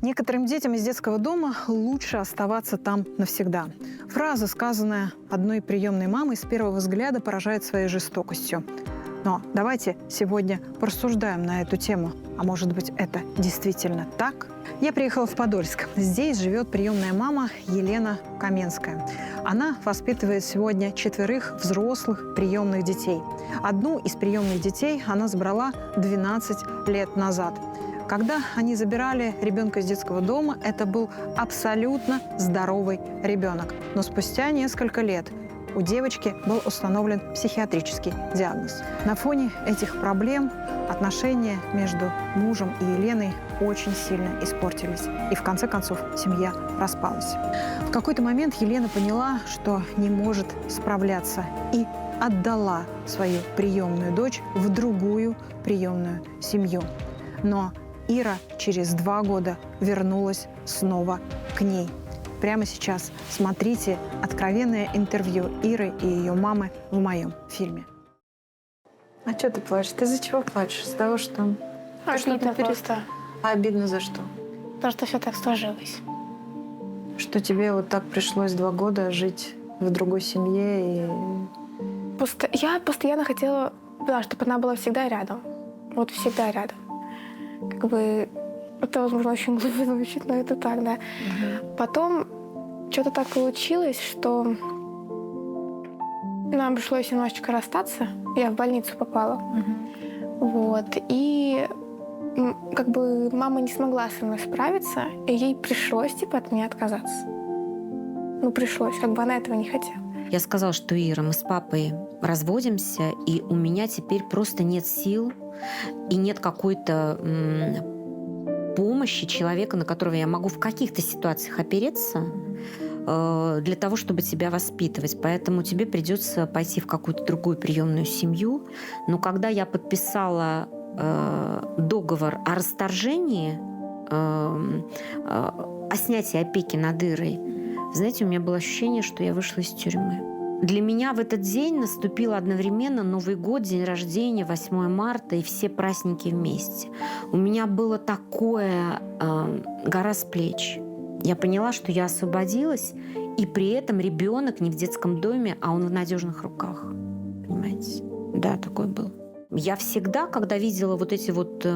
Некоторым детям из детского дома лучше оставаться там навсегда. Фраза, сказанная одной приемной мамой, с первого взгляда поражает своей жестокостью. Но давайте сегодня порассуждаем на эту тему. А может быть, это действительно так? Я приехала в Подольск. Здесь живет приемная мама Елена Каменская. Она воспитывает сегодня 4 взрослых приемных детей. Одну из приемных детей она забрала 12 лет назад. Когда они забирали ребенка из детского дома, это был абсолютно здоровый ребенок. Но спустя несколько лет у девочки был установлен психиатрический диагноз. На фоне этих проблем отношения между мужем и Еленой очень сильно испортились. И в конце концов семья распалась. В какой-то момент Елена поняла, что не может справляться, и отдала свою приемную дочь в другую приемную семью. Но Ира через 2 года вернулась снова к ней. Прямо сейчас смотрите откровенное интервью Иры и ее мамы в моем фильме. А что ты плачешь? Ты из-за чего плачешь? Из-за того, что... Обидно просто. А обидно за что? Потому что все так сложилось. Что тебе вот так пришлось 2 года жить в другой семье и... Я постоянно хотела, да, чтобы она была всегда рядом. Вот всегда рядом. Как бы это, возможно, очень глупо звучит, но это так, да. Потом что-то так получилось, что нам пришлось немножечко расстаться. Я в больницу попала. Вот. И как бы мама не смогла со мной справиться, и ей пришлось, типа, от меня отказаться. Ну, пришлось, как бы она этого не хотела. Я сказала, что Ира, мы с папой разводимся, и у меня теперь просто нет сил и нет какой-то помощи человека, на которого я могу в каких-то ситуациях опереться для того, чтобы тебя воспитывать. Поэтому тебе придется пойти в какую-то другую приемную семью. Но когда я подписала договор о расторжении, о снятии опеки над Ирой, знаете, у меня было ощущение, что я вышла из тюрьмы. Для меня в этот день наступил одновременно Новый год, день рождения, 8 марта и все праздники вместе. У меня было такое гора с плеч. Я поняла, что я освободилась, и при этом ребенок не в детском доме, а он в надежных руках. Понимаете? Да, такой был. Я всегда, когда видела вот эти вот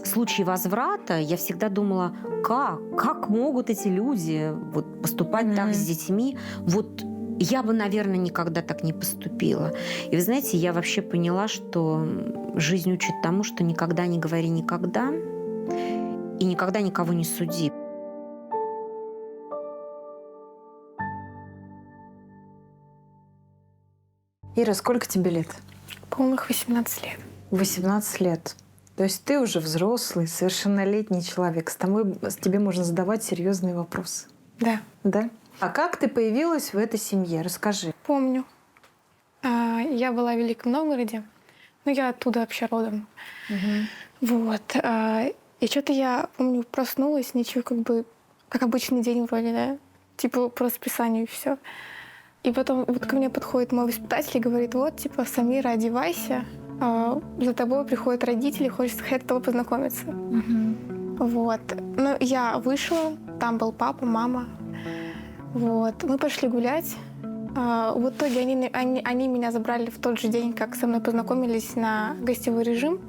случаи возврата, я всегда думала, как могут эти люди вот поступать так с детьми? Вот я бы, наверное, никогда так не поступила. И вы знаете, я вообще поняла, что жизнь учит тому, что никогда не говори никогда и никогда никого не суди. Ира, сколько тебе лет? Полных 18 лет. 18 лет. То есть ты уже взрослый, совершеннолетний человек. С тебе можно задавать серьезные вопросы. Да. Да? А как ты появилась в этой семье? Расскажи. Помню. Я была в Великом Новгороде. Ну, я оттуда вообще родом. Вот. И что-то я, помню, проснулась, ничего, как бы, как обычный день вроде, да? Типа по расписанию и все. И потом вот ко мне подходит мой воспитатель и говорит, вот, типа, Самира, одевайся. За тобой приходят родители, хотят с тобой познакомиться. Вот. Ну, я вышла, там был папа, мама. Вот. Мы пошли гулять. В итоге они меня забрали в тот же день, как со мной познакомились, на гостевой режим.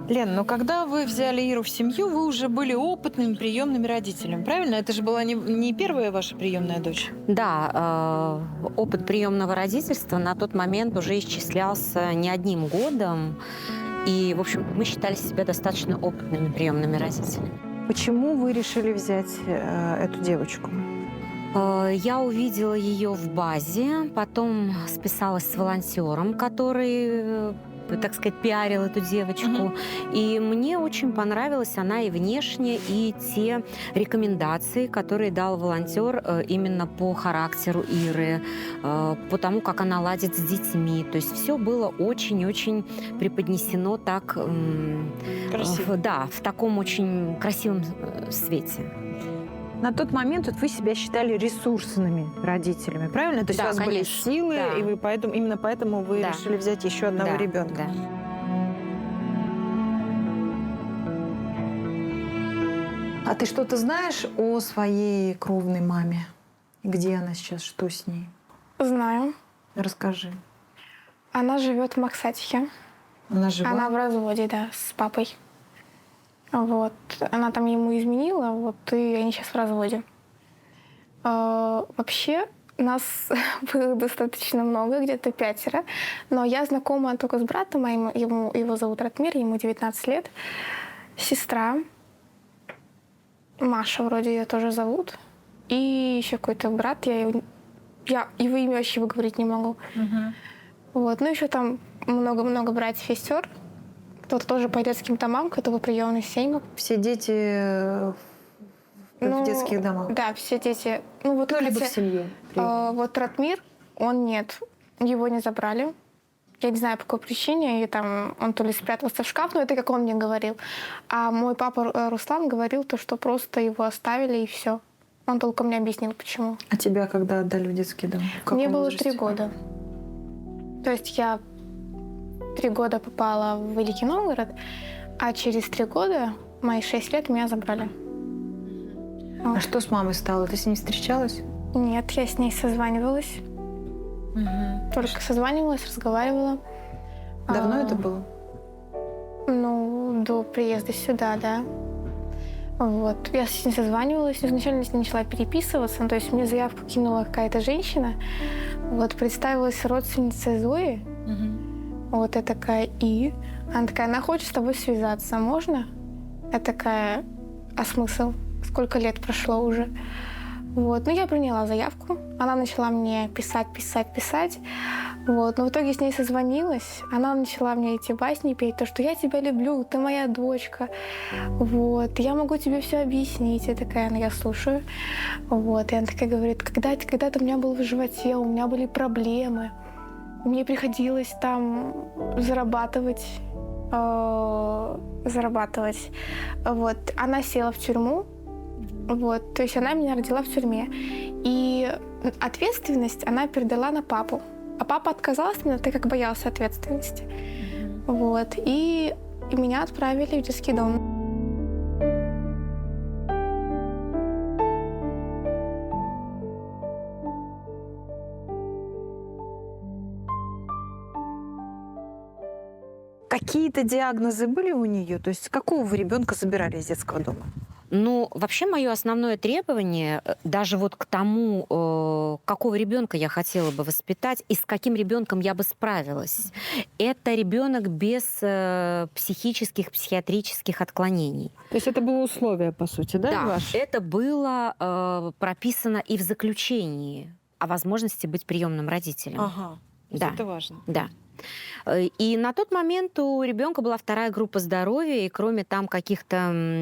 Лен, но когда вы взяли Иру в семью, вы уже были опытными приемными родителями, правильно? Это же была не первая ваша приемная дочь? Да, опыт приемного родительства на тот момент уже исчислялся не 1 годом. И, в общем, мы считали себя достаточно опытными приемными родителями. Почему вы решили взять эту девочку? Я увидела ее в базе, потом списалась с волонтером, который, так сказать, пиарил эту девочку. И мне очень понравилась она и внешне, и те рекомендации, которые дал волонтер именно по характеру Иры, по тому, как она ладит с детьми. То есть все было очень-очень преподнесено так, да, в таком очень красивом свете. На тот момент вот вы себя считали ресурсными родителями, правильно? То есть Да, у вас конечно. были силы, Да. и вы именно поэтому вы Да. решили взять еще одного Да, ребенка. да. А ты что-то знаешь о своей кровной маме? Где она сейчас, что с ней? Знаю. Расскажи. Она живет в Максатихе. Она жива? Она в разводе, да, с папой. Вот. Она там ему изменила, вот, и они сейчас в разводе. Вообще, нас было достаточно много, где-то 5. Но я знакома только с братом моим, его зовут Ратмир, ему 19 лет. Сестра, Маша вроде ее тоже зовут. И еще какой-то брат, я его имя вообще выговорить не могу. Вот. Ну, еще там много-много братьев и сестер. Кто-то тоже по детским домам, кто-то в приемных семьях. Все дети в детских домах? Да, все дети. Ну, вот, либо в семье. Вот Ратмир, он нет. Его не забрали. Я не знаю, по какой причине. И там он то ли спрятался в шкаф, но это как он мне говорил. А мой папа Руслан говорил, что просто его оставили, и все. Он толком не объяснил, почему. А тебя когда отдали в детский дом? Мне было 3 года. То есть я 3 года попала в Великий Новгород, а через 3 года, мои 6 лет, меня забрали. А что с мамой стало? Ты с ней встречалась? Нет, я с ней созванивалась. Только созванивалась, разговаривала. Давно это было? Ну, до приезда сюда, да. Вот. Я с ней созванивалась, изначально с ней начала переписываться. То есть мне заявку кинула какая-то женщина. Вот, представилась родственницей Зои. Вот я такая, и? Она такая, она хочет с тобой связаться, можно? Я такая, а смысл? Сколько лет прошло уже? Вот, ну я приняла заявку. Она начала мне писать. Вот, но в итоге с ней созвонилась. Она начала мне эти басни петь, то, что я тебя люблю, ты моя дочка. Вот, я могу тебе все объяснить. Я такая, ну я слушаю. Вот, и она такая говорит, когда-то у меня был в животе, у меня были проблемы. Мне приходилось там зарабатывать. Вот, она села в тюрьму. Вот, то есть она меня родила в тюрьме. И ответственность она передала на папу. А папа отказался, так как боялся ответственности. Вот, и меня отправили в детский дом. Какие-то диагнозы были у нее? То есть какого вы ребенка забирали из детского дома? Ну, вообще, мое основное требование, даже вот к тому, какого ребенка я хотела бы воспитать и с каким ребенком я бы справилась, это ребенок без психических, психиатрических отклонений. То есть это было условие, по сути, да? Да, ваше? это было прописано и в заключении о возможности быть приемным родителем. Ага, Да. это важно. Да. И на тот момент у ребенка была 2-я группа здоровья, и кроме там каких-то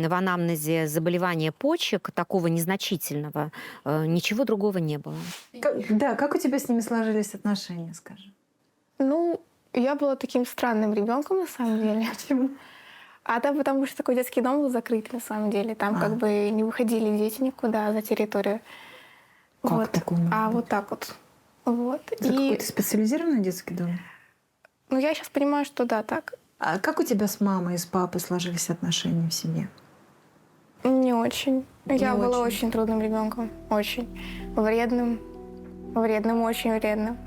в анамнезе заболевания почек, такого незначительного, ничего другого не было. Как у тебя с ними сложились отношения, скажи? Ну, я была таким странным ребенком на самом деле. Почему? А там потому что такой детский дом был закрытый на самом деле. Там как бы не выходили дети никуда за территорию. Как вот. такое? Вот так вот. Вот. Это какой-то специализированный детский дом? Ну, я сейчас понимаю, что да, так. А как у тебя с мамой и с папой сложились отношения в семье? Не очень. Я была очень. очень трудным ребенком. Очень. Вредным, очень вредным.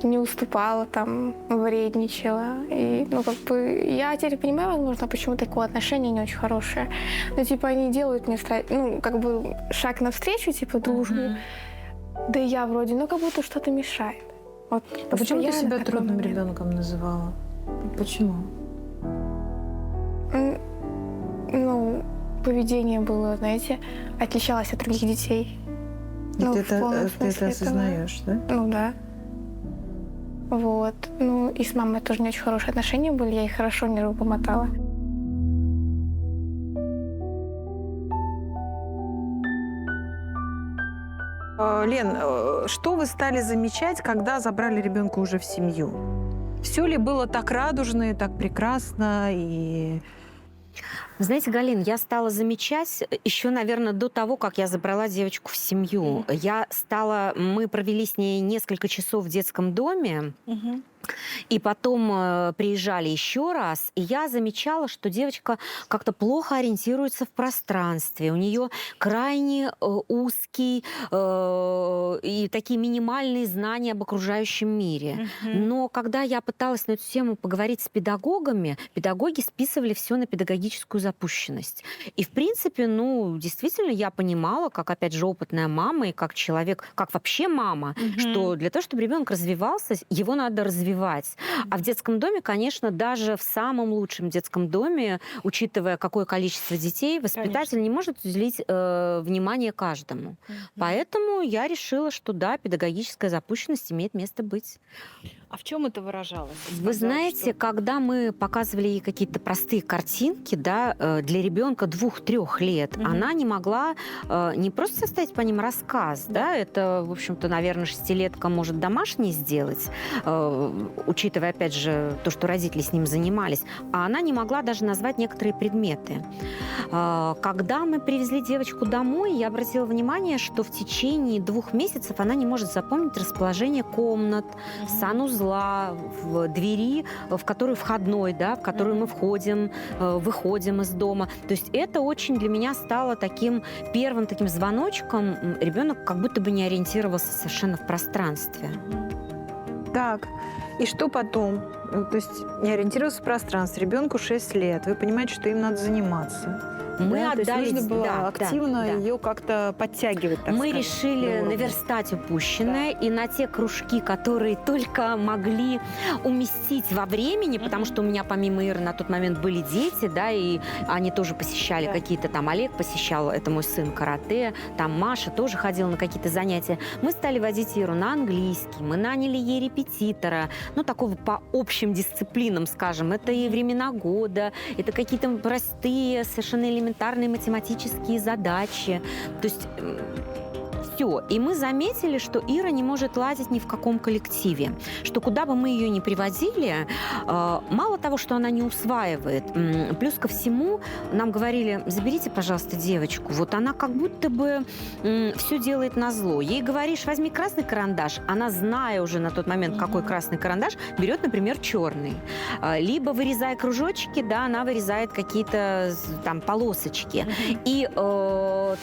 Не уступала там, вредничала. И, ну, как бы, я теперь понимаю, возможно, почему такое отношение не очень хорошее. Ну, типа, они делают мне, ну, как бы, шаг навстречу, типа, дружбу. Да и я вроде, ну, как будто что-то мешает. Вот, А почему ты постоянно себя такой трудным момент. ребенком называла? Почему? Ну, поведение было, знаете, отличалось от других детей. И Ну, ты в полном это смысле этого. осознаешь, да? Ну да. Вот. Ну и с мамой тоже не очень хорошие отношения были, я их хорошо нервы помотала. Лен, что вы стали замечать, когда забрали ребенка уже в семью? Все ли было так радужно и так прекрасно? И Знаете, Галин, я стала замечать еще, наверное, до того, как я забрала девочку в семью. Мы провели с ней несколько часов в детском доме, и потом приезжали еще раз, и я замечала, что девочка как-то плохо ориентируется в пространстве. У нее крайне узкий и такие минимальные знания об окружающем мире. Но когда я пыталась на эту тему поговорить с педагогами, педагоги списывали все на педагогическую запущенность. И, в принципе, действительно, я понимала, как, опять же, опытная мама и как человек, как вообще мама, что для того, чтобы ребенок развивался, его надо развивать. А в детском доме, конечно, даже в самом лучшем детском доме, учитывая какое количество детей, воспитатель не может уделить внимание каждому. Поэтому я решила, что да, педагогическая запущенность имеет место быть. А в чем это выражалось? Вы знаете, когда мы показывали ей какие-то простые картинки, да, для ребенка 2-3 лет, она не могла не просто составить по ним рассказ, да, это, в общем-то, наверное, 6-летка может домашний сделать, учитывая, опять же, то, что родители с ним занимались, а она не могла даже назвать некоторые предметы. Когда мы привезли девочку домой, я обратила внимание, что в течение 2 месяцев она не может запомнить расположение комнат, санузла, в двери, в которую входной, да, в которую мы входим, выходим из дома. То есть это очень для меня стало таким первым таким звоночком. Ребенок как будто бы не ориентировался совершенно в пространстве. Так, и что потом? То есть не ориентировался в пространстве. Ребенку 6 лет. Вы понимаете, что им надо заниматься. Мы Да, то есть отдали, нужно было да, активно да. ее как-то подтягивать, так Мы скажем, решили до уровня. наверстать упущенное, и на те кружки, которые только могли уместить во времени, потому что у меня помимо Иры на тот момент были дети, да, и они тоже посещали какие-то там, Олег посещал, это мой сын, карате, там Маша тоже ходила на какие-то занятия. Мы стали водить Иру на английский, мы наняли ей репетитора, такого по общим дисциплинам, скажем, это и времена года, это какие-то простые, совершенно элементарные математические задачи. То есть все. И мы заметили, что Ира не может ладить ни в каком коллективе. Что куда бы мы ее ни приводили, мало того, что она не усваивает, плюс ко всему нам говорили: заберите, пожалуйста, девочку. Вот она как будто бы все делает назло. Ей говоришь: возьми красный карандаш. Она, зная уже на тот момент, какой красный карандаш, берет, например, черный. Либо вырезая кружочки, да, она вырезает какие-то там полосочки. И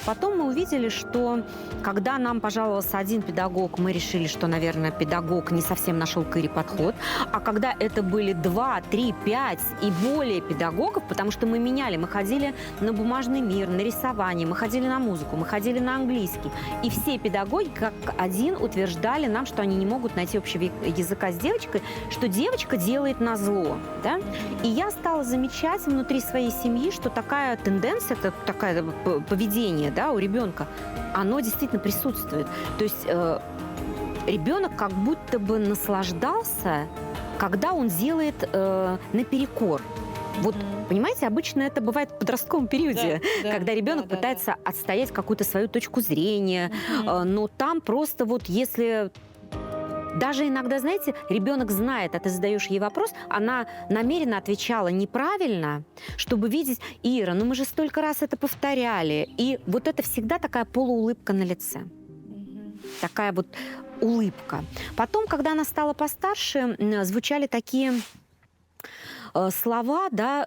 потом мы увидели, что когда нам пожаловался один педагог, мы решили, что, наверное, педагог не совсем нашел к Ире подход. А когда это были 2, 3, 5 и более педагогов, потому что мы меняли, мы ходили на бумажный мир, на рисование, мы ходили на музыку, мы ходили на английский. И все педагоги как один утверждали нам, что они не могут найти общего языка с девочкой, что девочка делает назло. Да? И я стала замечать внутри своей семьи, что такая тенденция, такое поведение, да, у ребенка, оно действительно присутствует. То есть ребенок как будто бы наслаждался, когда он делает наперекор. Вот, понимаете, обычно это бывает в подростковом периоде, когда ребенок пытается отстоять какую-то свою точку зрения, но там просто вот если... Даже иногда, знаете, ребенок знает, а ты задаешь ей вопрос, она намеренно отвечала неправильно, чтобы видеть: Ира, мы же столько раз это повторяли. И вот это всегда такая полуулыбка на лице. Такая вот улыбка. Потом, когда она стала постарше, звучали такие слова, да,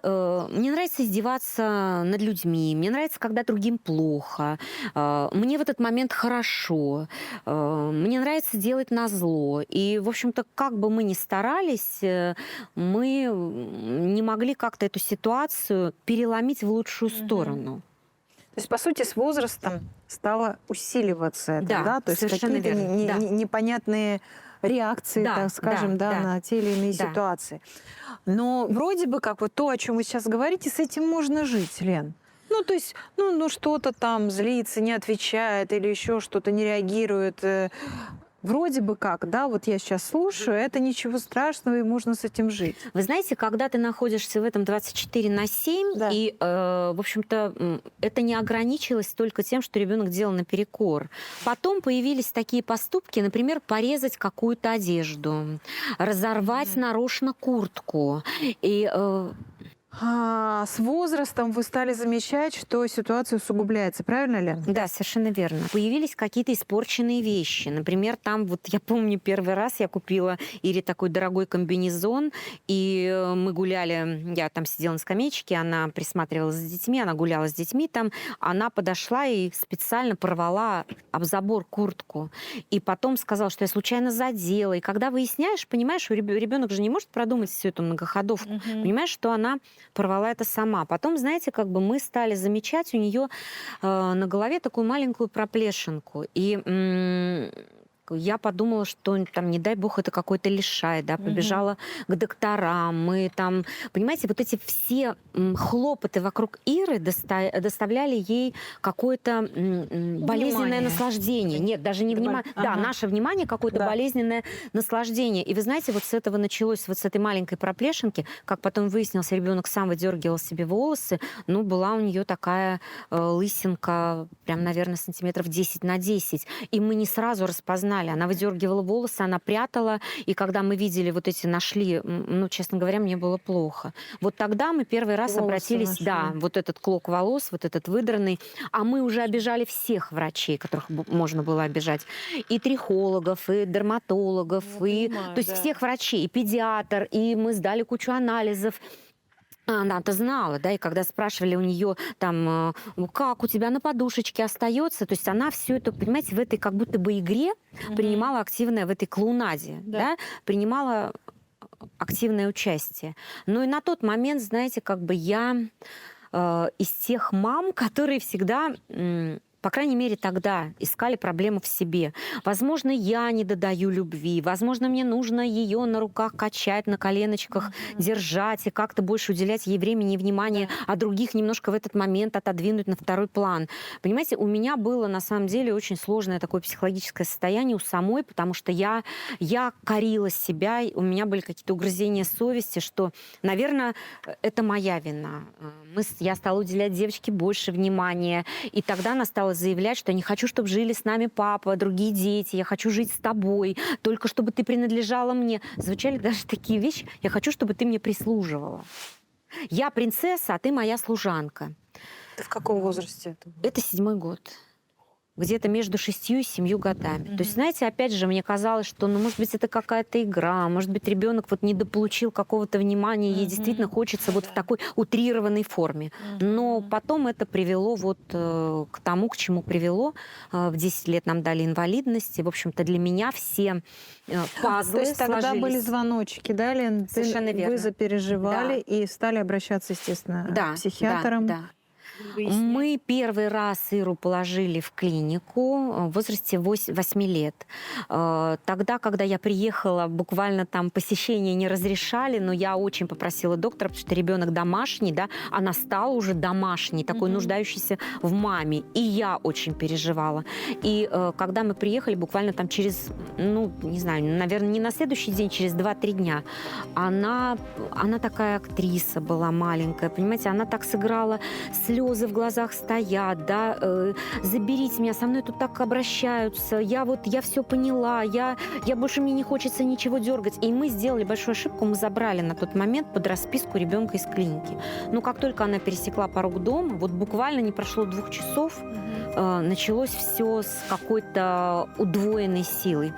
мне нравится издеваться над людьми, мне нравится, когда другим плохо, мне в этот момент хорошо, мне нравится делать назло. И, в общем-то, как бы мы ни старались, мы не могли как-то эту ситуацию переломить в лучшую сторону. То есть, по сути, с возрастом стало усиливаться это, Да, То есть совершенно какие-то верно. непонятные реакции, Да, так скажем, да. на те или иные Да. ситуации. Но вроде бы как вот то, о чем вы сейчас говорите, с этим можно жить, Лен. То есть, что-то там злится, не отвечает или еще что-то не реагирует. Вроде бы как, да, вот я сейчас слушаю, это ничего страшного, и можно с этим жить. Вы знаете, когда ты находишься в этом 24/7, Да. и, в общем-то, это не ограничилось только тем, что ребенок делал наперекор. Потом появились такие поступки, например, порезать какую-то одежду, разорвать нарочно куртку. И С возрастом вы стали замечать, что ситуация усугубляется, правильно ли? Да, совершенно верно. Появились какие-то испорченные вещи. Например, там вот я помню первый раз я купила Ире такой дорогой комбинезон, и мы гуляли, я там сидела на скамеечке, она присматривала за детьми, она гуляла с детьми там, она подошла и специально порвала об забор куртку. И потом сказала, что я случайно задела. И когда выясняешь, понимаешь, ребенок же не может продумать всю эту многоходовку. Понимаешь, что она порвала это сама. Потом, знаете, как бы мы стали замечать у нее на голове такую маленькую проплешинку. И я подумала, что там, не дай бог, это какой-то лишай, да, побежала к докторам, мы там, понимаете, вот эти все хлопоты вокруг Иры доставляли ей какое-то болезненное наслаждение. Нет, даже не внимание. Да, наше внимание какое-то болезненное наслаждение. И вы знаете, вот с этого началось, вот с этой маленькой проплешинки, как потом выяснилось, ребенок сам выдергивал себе волосы, ну, была у нее такая лысинка, прям, наверное, сантиметров 10 на 10. И мы не сразу распознали. Она выдергивала волосы, она прятала, и когда мы видели, вот эти нашли, ну, честно говоря, мне было плохо. Вот тогда мы первый раз Волосы обратились, нашли. да, вот этот клок волос, вот этот выдранный, а мы уже обижали всех врачей, которых можно было обижать, и трихологов, и дерматологов, то есть всех врачей, и педиатр, и мы сдали кучу анализов. Она-то знала, да, и когда спрашивали у нее там, как у тебя на подушечке остается, то есть она все это, понимаете, в этой как будто бы игре принимала активное, в этой клоунаде, да, принимала активное участие. Но и на тот момент, знаете, как бы я из тех мам, которые всегда... по крайней мере, тогда искали проблему в себе. Возможно, я не додаю любви, возможно, мне нужно ее на руках качать, на коленочках держать и как-то больше уделять ей времени и внимания, а других немножко в этот момент отодвинуть на второй план. Понимаете, у меня было на самом деле очень сложное такое психологическое состояние у самой, потому что я корила себя, у меня были какие-то угрызения совести, что, наверное, это моя вина. Я стала уделять девочке больше внимания, и тогда она стала заявлять, что я не хочу, чтобы жили с нами папа, другие дети, я хочу жить с тобой, только чтобы ты принадлежала мне. Звучали даже такие вещи. Я хочу, чтобы ты мне прислуживала. Я принцесса, а ты моя служанка. Ты в каком возрасте это было? Это 7-й год. Где-то между 6 и 7 годами. То есть, знаете, опять же, мне казалось, что, ну, может быть, это какая-то игра, может быть, ребенок вот недополучил какого-то внимания, ей действительно хочется вот в такой утрированной форме. Но потом это привело вот к тому, к чему привело. В 10 лет нам дали инвалидность, и, в общем-то, для меня все пазлы То есть тогда сложились. были звоночки, да, Лен? Совершенно верно. Вы запереживали и стали обращаться, естественно, к психиатрам. Да. Мы первый раз Иру положили в клинику в возрасте 8 лет. Тогда, когда я приехала, буквально там посещения не разрешали, но я очень попросила доктора, потому что ребенок домашний, да, она стала уже домашней, такой нуждающейся в маме. И я очень переживала. И когда мы приехали, буквально там через, ну, не знаю, наверное, не на следующий день, через 2-3 дня, она такая актриса была маленькая, понимаете, она так сыграла, слезы в глазах стоят, да, заберите меня, со мной тут так обращаются, я все поняла, больше мне не хочется ничего дергать. И мы сделали большую ошибку, мы забрали на тот момент под расписку ребенка из клиники. Но как только она пересекла порог дома, вот буквально не прошло 2 часов, началось все с какой-то удвоенной силой.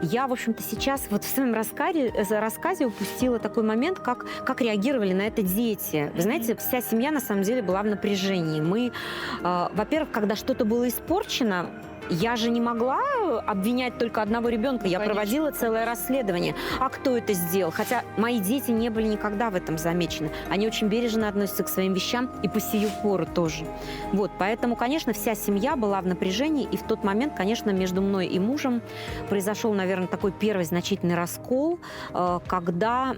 Я, в общем-то, сейчас вот в своем рассказе упустила такой момент, как реагировали на это дети. Вы знаете, вся семья на самом деле была в напряжении. Мы, во-первых, когда что-то было испорчено, я же не могла обвинять только одного ребенка. Я проводила целое расследование. А кто это сделал? Хотя мои дети не были никогда в этом замечены. Они очень бережно относятся к своим вещам и по сию пору тоже. Вот, поэтому, конечно, вся семья была в напряжении. И в тот момент, конечно, между мной и мужем произошел, наверное, такой первый значительный раскол, когда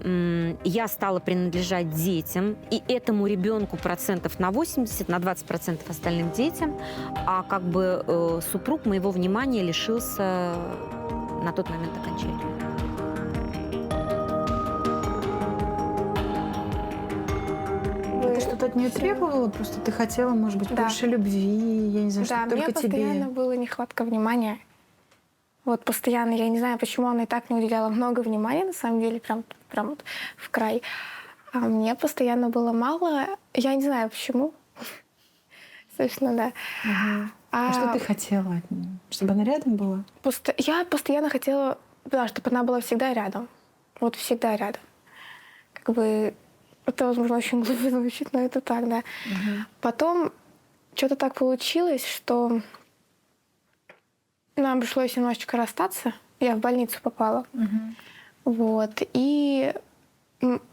я стала принадлежать детям, и этому ребенку процентов на 80, на 20% остальным детям, а как бы супруг моего внимания лишился на тот момент окончательно. Ты что-то от нее требовала? Просто ты хотела, может быть, больше любви, я не знаю, Да, что только мне постоянно тебе. была нехватка внимания. Вот постоянно, я не знаю, почему она и так не уделяла много внимания, на самом деле, прям вот в край. А мне постоянно было мало. Я не знаю, почему. Собственно, да. А что ты хотела от нее? Чтобы она рядом была? Я постоянно хотела, да, чтобы она была всегда рядом. Вот всегда рядом. Как бы это, возможно, очень глупо звучит, но это так, да. Потом что-то так получилось, что нам пришлось немножечко расстаться. Я в больницу попала. Вот. И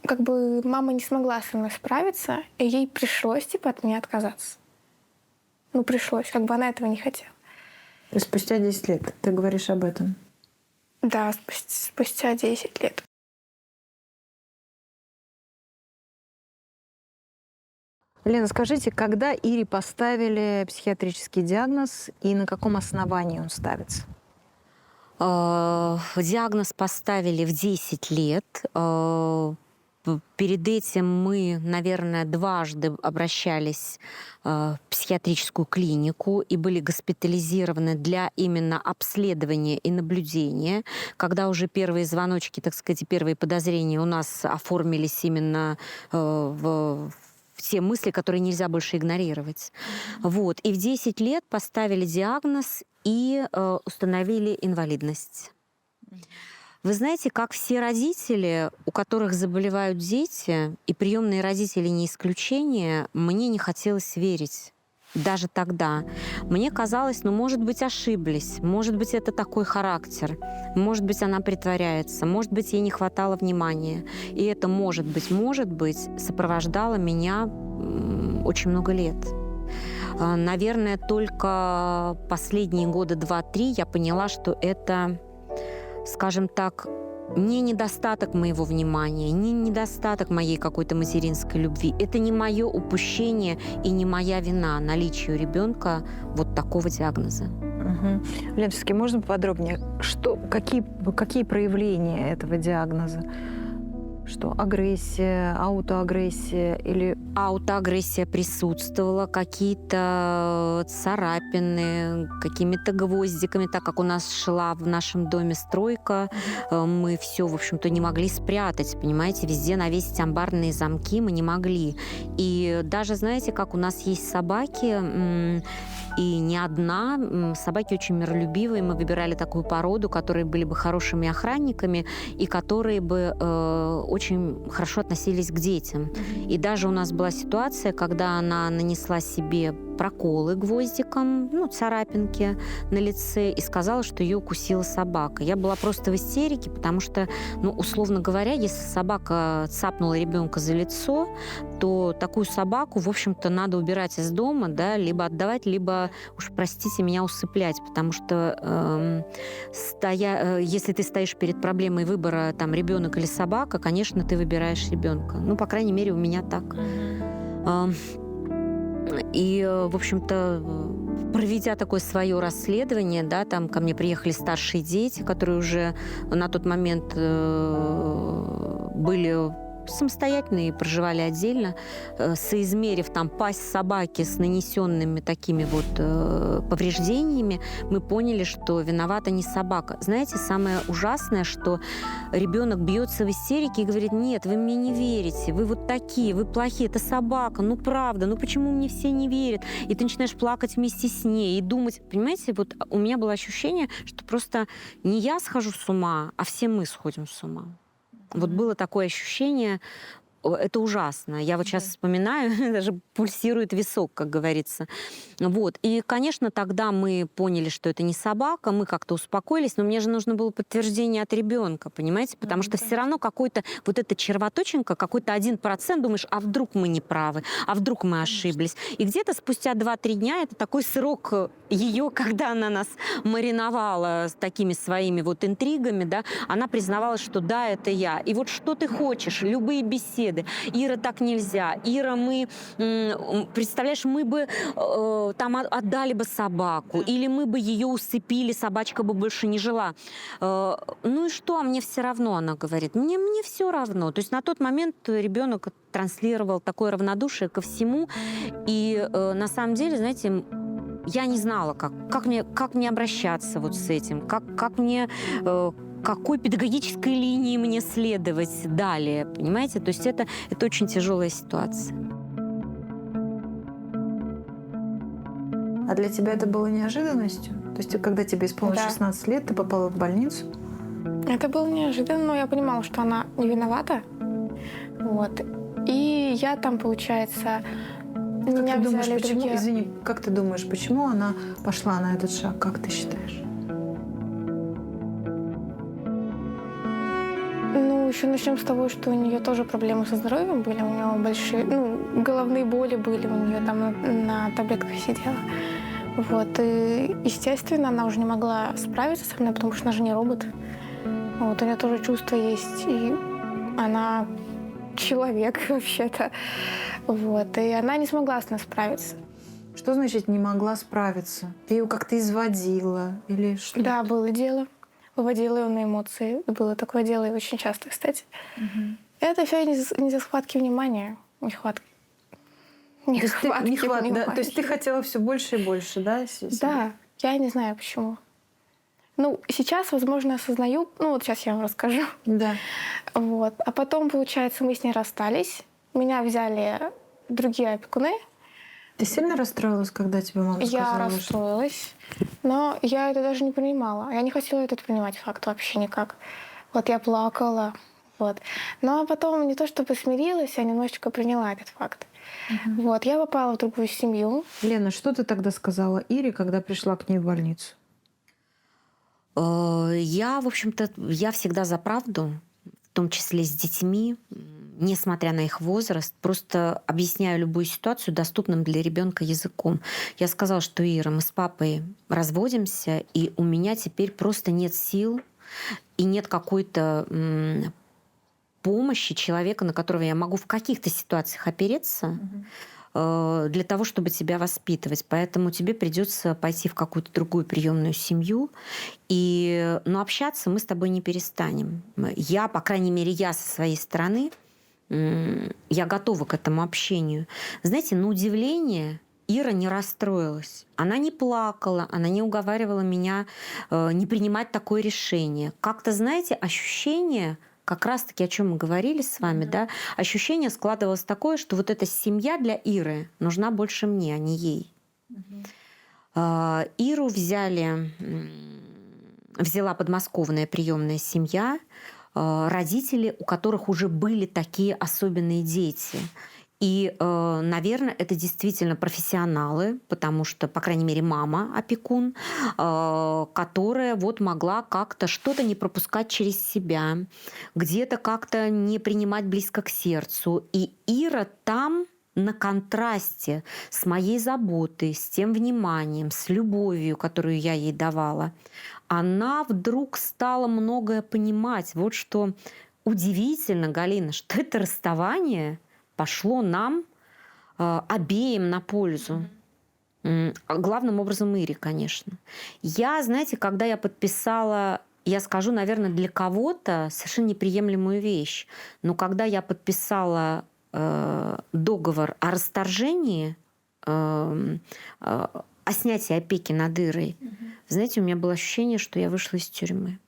как бы мама не смогла со мной справиться, и ей пришлось, типа, от меня отказаться. Ну, пришлось, как бы она этого не хотела. Спустя 10 лет ты говоришь об этом? Да, спустя 10 лет. Лена, скажите, когда Ире поставили психиатрический диагноз и на каком основании он ставится? Диагноз поставили в 10 лет. Перед этим мы, наверное, дважды обращались в психиатрическую клинику и были госпитализированы для именно обследования и наблюдения. Когда уже первые звоночки, так сказать, первые подозрения у нас оформились именно в те мысли, которые нельзя больше игнорировать. Вот. И в 10 лет поставили диагноз и установили инвалидность. Вы знаете, как все родители, у которых заболевают дети, и приемные родители не исключение, мне не хотелось верить. Даже тогда. Мне казалось, ну, может быть, ошиблись, может быть, это такой характер, может быть, она притворяется, может быть, ей не хватало внимания. И это, может быть, сопровождало меня очень много лет. Наверное, только последние года 2-3 я поняла, что это, скажем так, не недостаток моего внимания, не недостаток моей какой-то материнской любви. Это не мое упущение и не моя вина наличие у ребенка вот такого диагноза. Лен, все-таки можно поподробнее? Какие проявления этого диагноза? Что, агрессия, аутоагрессия или... Аутоагрессия присутствовала, какие-то царапины, какими-то гвоздиками, так как у нас шла в нашем доме стройка, мы все, в общем-то, не могли спрятать, понимаете, везде навесить амбарные замки мы не могли. И даже, знаете, как у нас есть собаки, и не одна. Собаки очень миролюбивые. Мы выбирали такую породу, которые были бы хорошими охранниками и которые бы очень хорошо относились к детям. И даже у нас была ситуация, когда она нанесла себе проколы гвоздиком, царапинки на лице, и сказала, что ее укусила собака. Я была просто в истерике, потому что, условно говоря, если собака цапнула ребенка за лицо, то такую собаку, в общем-то, надо убирать из дома, да, либо отдавать, либо, уж простите меня, усыплять, потому что если ты стоишь перед проблемой выбора, там, ребенок или собака, конечно, ты выбираешь ребенка. По крайней мере, у меня так. И, в общем-то, проведя такое свое расследование, да, там ко мне приехали старшие дети, которые уже на тот момент были самостоятельные и проживали отдельно, соизмерив там пасть собаки с нанесенными такими вот повреждениями, мы поняли, что виновата не собака. Знаете, самое ужасное, что ребенок бьется в истерике и говорит: нет, вы мне не верите, вы вот такие, вы плохие, это собака, правда, почему мне все не верят? И ты начинаешь плакать вместе с ней и думать, понимаете, вот у меня было ощущение, что просто не я схожу с ума, а все мы сходим с ума. Вот было такое ощущение, это ужасно. Я вот сейчас вспоминаю, даже пульсирует висок, как говорится. Вот. И, конечно, тогда мы поняли, что это не собака, мы как-то успокоились, но мне же нужно было подтверждение от ребенка, понимаете? Потому что все равно какой-то вот эта червоточинка, какой-то 1%, думаешь, а вдруг мы не правы, а вдруг мы ошиблись. И где-то спустя 2-3 дня, это такой срок ее, когда она нас мариновала с такими своими вот интригами, да, она признавалась, что да, это я. И вот что ты хочешь, любые беседы. Ира, так нельзя. Ира, представляешь, мы бы там отдали бы собаку, или мы бы ее усыпили, собачка бы больше не жила. Ну и что, а мне все равно, она говорит. Мне все равно. То есть на тот момент ребенок транслировал такое равнодушие ко всему. И на самом деле, знаете, я не знала, как мне обращаться вот с этим, как мне какой педагогической линии мне следовать далее, понимаете? То есть это очень тяжелая ситуация. А для тебя это было неожиданностью? То есть, когда тебе исполнилось Да. 16 лет, ты попала в больницу? Это было неожиданно, но я понимала, что она не виновата. Вот. И я там, получается, Как меня ты думаешь, взяли почему? другие... Извини, как ты думаешь, почему она пошла на этот шаг? Как ты считаешь? Ну, еще начнем с того, что у нее тоже проблемы со здоровьем были, у нее большие, головные боли были, у нее там на таблетках сидела. Вот, и, естественно, она уже не могла справиться со мной, потому что она же не робот. Вот, у нее тоже чувства есть, и она человек вообще-то. Вот, и она не смогла с ней справиться. Что значит не могла справиться? Ты ее как-то изводила или что? Да, было дело. Выводила ее на эмоции. Было такое дело, и очень часто, кстати. Это все не за схватки внимания, нехватки. То есть ты, внимания. то есть ты хотела все больше и больше, да? Да, я не знаю почему. Ну, сейчас, возможно, осознаю. Ну, вот сейчас я вам расскажу. Да. Вот. А потом, получается, мы с ней расстались. Меня взяли другие опекуны. Ты сильно расстроилась, когда тебе мама Я сказала, что... расстроилась, но я это даже не принимала. Я не хотела этот принимать факт вообще никак. Вот я плакала. Вот. Ну, а потом не то чтобы смирилась, я немножечко приняла этот факт. Вот. Я попала в другую семью. Лена, что ты тогда сказала Ире, когда пришла к ней в больницу? Я, в общем-то, я всегда за правду, в том числе с детьми, несмотря на их возраст, просто объясняю любую ситуацию доступным для ребенка языком. Я сказала, что Ира, мы с папой разводимся, и у меня теперь просто нет сил и нет какой-то помощи человека, на которого я могу в каких-то ситуациях опереться, для того, чтобы тебя воспитывать. Поэтому тебе придется пойти в какую-то другую приемную семью. Но общаться мы с тобой не перестанем. Я, по крайней мере, я со своей стороны, я готова к этому общению. Знаете, на удивление Ира не расстроилась. Она не плакала, она не уговаривала меня не принимать такое решение. Как-то, знаете, ощущение... Как раз-таки, о чем мы говорили с вами, да, ощущение складывалось такое, что вот эта семья для Иры нужна больше мне, а не ей. Иру взяла подмосковная приемная семья, родители, у которых уже были такие особенные дети. И, наверное, это действительно профессионалы, потому что, по крайней мере, мама опекун, которая вот могла как-то что-то не пропускать через себя, где-то как-то не принимать близко к сердцу. И Ира там на контрасте с моей заботой, с тем вниманием, с любовью, которую я ей давала, она вдруг стала многое понимать. Вот что удивительно, Галина, что это расставание пошло нам обеим на пользу. Главным образом Ире, конечно. Я, знаете, когда я подписала, я скажу, наверное, для кого-то совершенно неприемлемую вещь, но когда я подписала договор о расторжении, о снятии опеки над Ирой, знаете, у меня было ощущение, что я вышла из тюрьмы.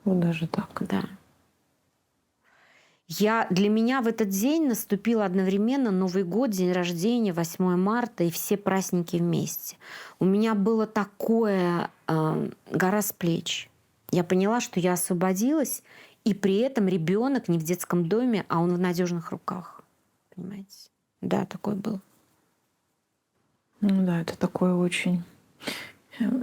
Вот даже так. Да. Для меня в этот день наступил одновременно Новый год, день рождения, 8 марта и все праздники вместе. У меня было такое гора с плеч. Я поняла, что я освободилась, и при этом ребенок не в детском доме, а он в надежных руках. Понимаете? Да, такое было. Ну да, это такое очень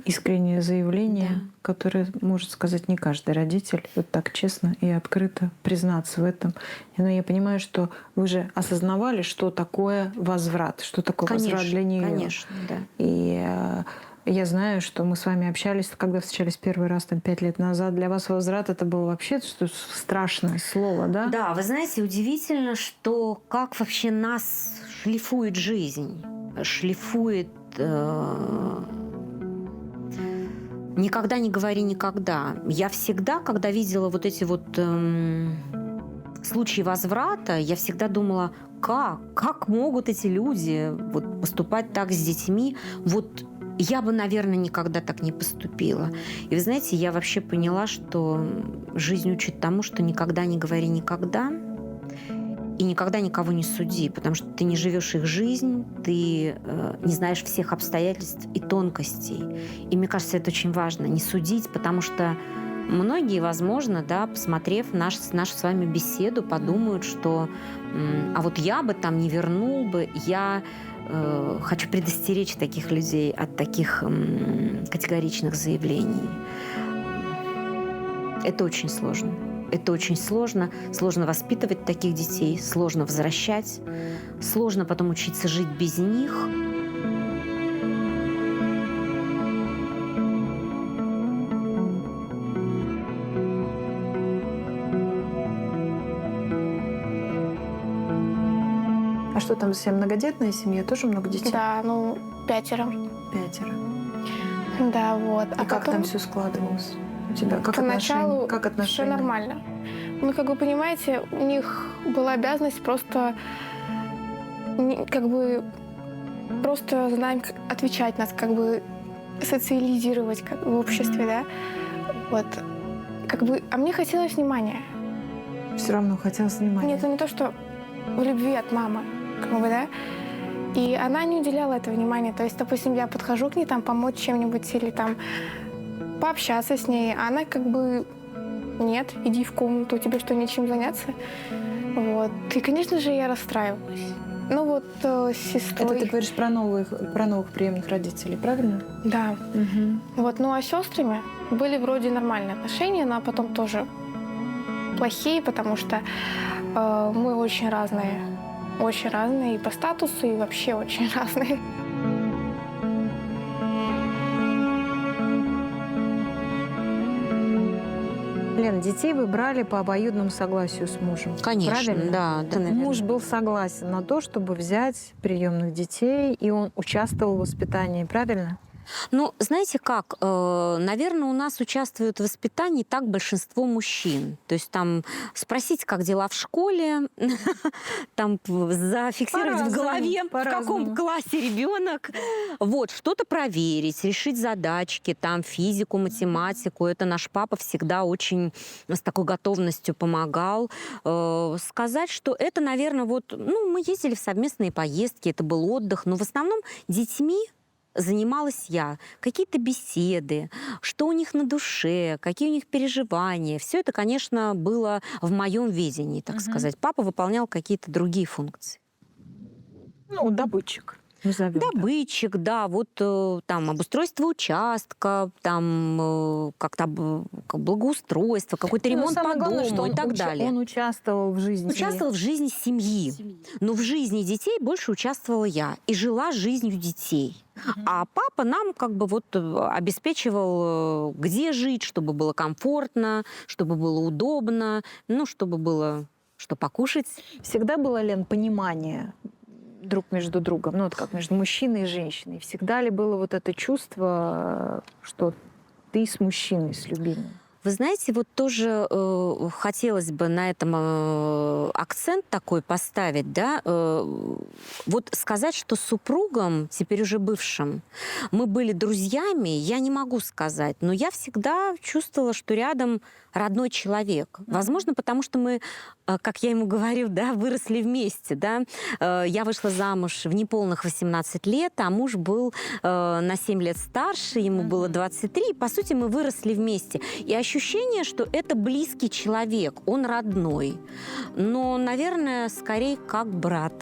искреннее заявление, Да. которое может сказать не каждый родитель, вот так честно и открыто признаться в этом. Но я понимаю, что вы же осознавали, что такое возврат, что такое возврат для нее. Конечно, да. И я знаю, что мы с вами общались, когда встречались первый раз 5 лет назад. Для вас возврат это было вообще что страшное слово, да? Да, вы знаете, удивительно, что как вообще нас шлифует жизнь, шлифует. Никогда не говори никогда. Я всегда, когда видела вот эти вот случаи возврата, я всегда думала, как могут эти люди вот поступать так с детьми, вот Я бы, наверное, никогда так не поступила. И вы знаете, я вообще поняла, что жизнь учит тому, что никогда не говори никогда, и никогда никого не суди, потому что ты не живешь их жизнь, ты не знаешь всех обстоятельств и тонкостей. И мне кажется, это очень важно, не судить, потому что многие, возможно, да, посмотрев нашу с вами беседу, подумают, что а вот я бы там не вернул бы. Я хочу предостеречь таких людей от таких категоричных заявлений. Это очень сложно. Это очень сложно. Сложно воспитывать таких детей, сложно возвращать, сложно потом учиться жить без них. А что там, все многодетная семья? Тоже много детей? Да, 5. 5. Да, вот. А как там все складывалось у тебя? Как поначалу как отношения? все нормально. Ну, как вы понимаете, у них была обязанность просто просто знаем, как отвечать нас, социализировать в обществе, да. Вот. А мне хотелось внимания. Все равно хотелось внимания. Нет, это не то, что в любви от мамы, да. И она не уделяла этого внимания. То есть, допустим, я подхожу к ней там помочь чем-нибудь или там пообщаться с ней, а она нет, иди в комнату, тебе что, нечем заняться? Вот. И, конечно же, я расстраивалась. С сестрой... Это ты говоришь про новых приемных родителей, правильно? Да. Угу. Вот. А с сестрами были вроде нормальные отношения, но потом тоже плохие, потому что мы очень разные. Очень разные и по статусу, и вообще очень разные. Лен, детей вы брали по обоюдному согласию с мужем. Конечно, правильно? да. Муж был согласен на то, чтобы взять приемных детей, и он участвовал в воспитании, правильно? Знаете как, наверное, у нас участвуют в воспитании так большинство мужчин. То есть там спросить, как дела в школе, там зафиксировать в голове, в каком классе ребенок, вот, что-то проверить, решить задачки, там, физику, математику. Это наш папа всегда очень с такой готовностью помогал. Сказать, что это, наверное, мы ездили в совместные поездки, это был отдых, но в основном детьми занималась я. Какие-то беседы, что у них на душе, какие у них переживания. Все это, конечно, было в моем видении, так сказать. Папа выполнял какие-то другие функции. Добытчик. Добытчик, да, там обустройство участка, там как-то благоустройство, какой-то ремонт по дому и так далее. Он участвовал в жизни семьи. Участвовал в жизни семьи. Но в жизни детей больше участвовала я и жила жизнью детей. А папа нам обеспечивал, где жить, чтобы было комфортно, чтобы было удобно, чтобы было что покушать. Всегда было, Лен, понимание друг между другом, как между мужчиной и женщиной? Всегда ли было это чувство, что ты с мужчиной, с любимым? Вы знаете, тоже хотелось бы на этом акцент такой поставить, да, сказать, что с супругом, теперь уже бывшим, мы были друзьями, я не могу сказать, но я всегда чувствовала, что рядом родной человек. Возможно, потому что мы, как я ему говорю, да, выросли вместе, да. Я вышла замуж в неполных 18 лет, а муж был на 7 лет старше, ему было 23, и, по сути, мы выросли вместе. И ощущение, что это близкий человек, он родной. Но, наверное, скорее как брат.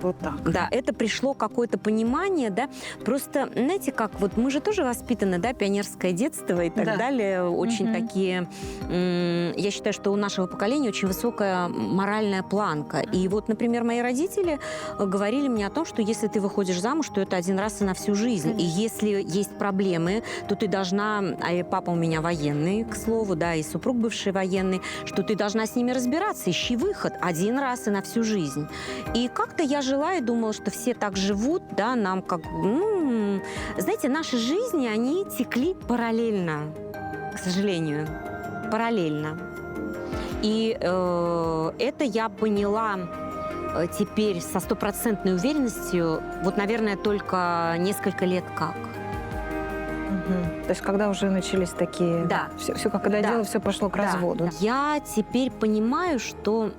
Вот так. Да, это пришло какое-то понимание, да. Просто, знаете, как мы же тоже воспитаны, да, пионерское детство и так далее. Очень такие... Я считаю, что у нашего поколения очень высокая моральная планка. И например, мои родители говорили мне о том, что если ты выходишь замуж, то это один раз и на всю жизнь. И если есть проблемы, то ты должна... А папа у меня военный, к слову, да, и супруг бывший военный, что ты должна с ними разбираться, ищи выход один раз и на всю жизнь. И как-то я жила и думала, что все так живут, да, нам знаете, наши жизни, они текли параллельно, к сожалению, параллельно. И это я поняла теперь со стопроцентной уверенностью, вот, наверное, только несколько лет как. То есть когда уже начались такие... Да. Все как когда Да. дело, все пошло к Да. разводу. Я теперь понимаю, что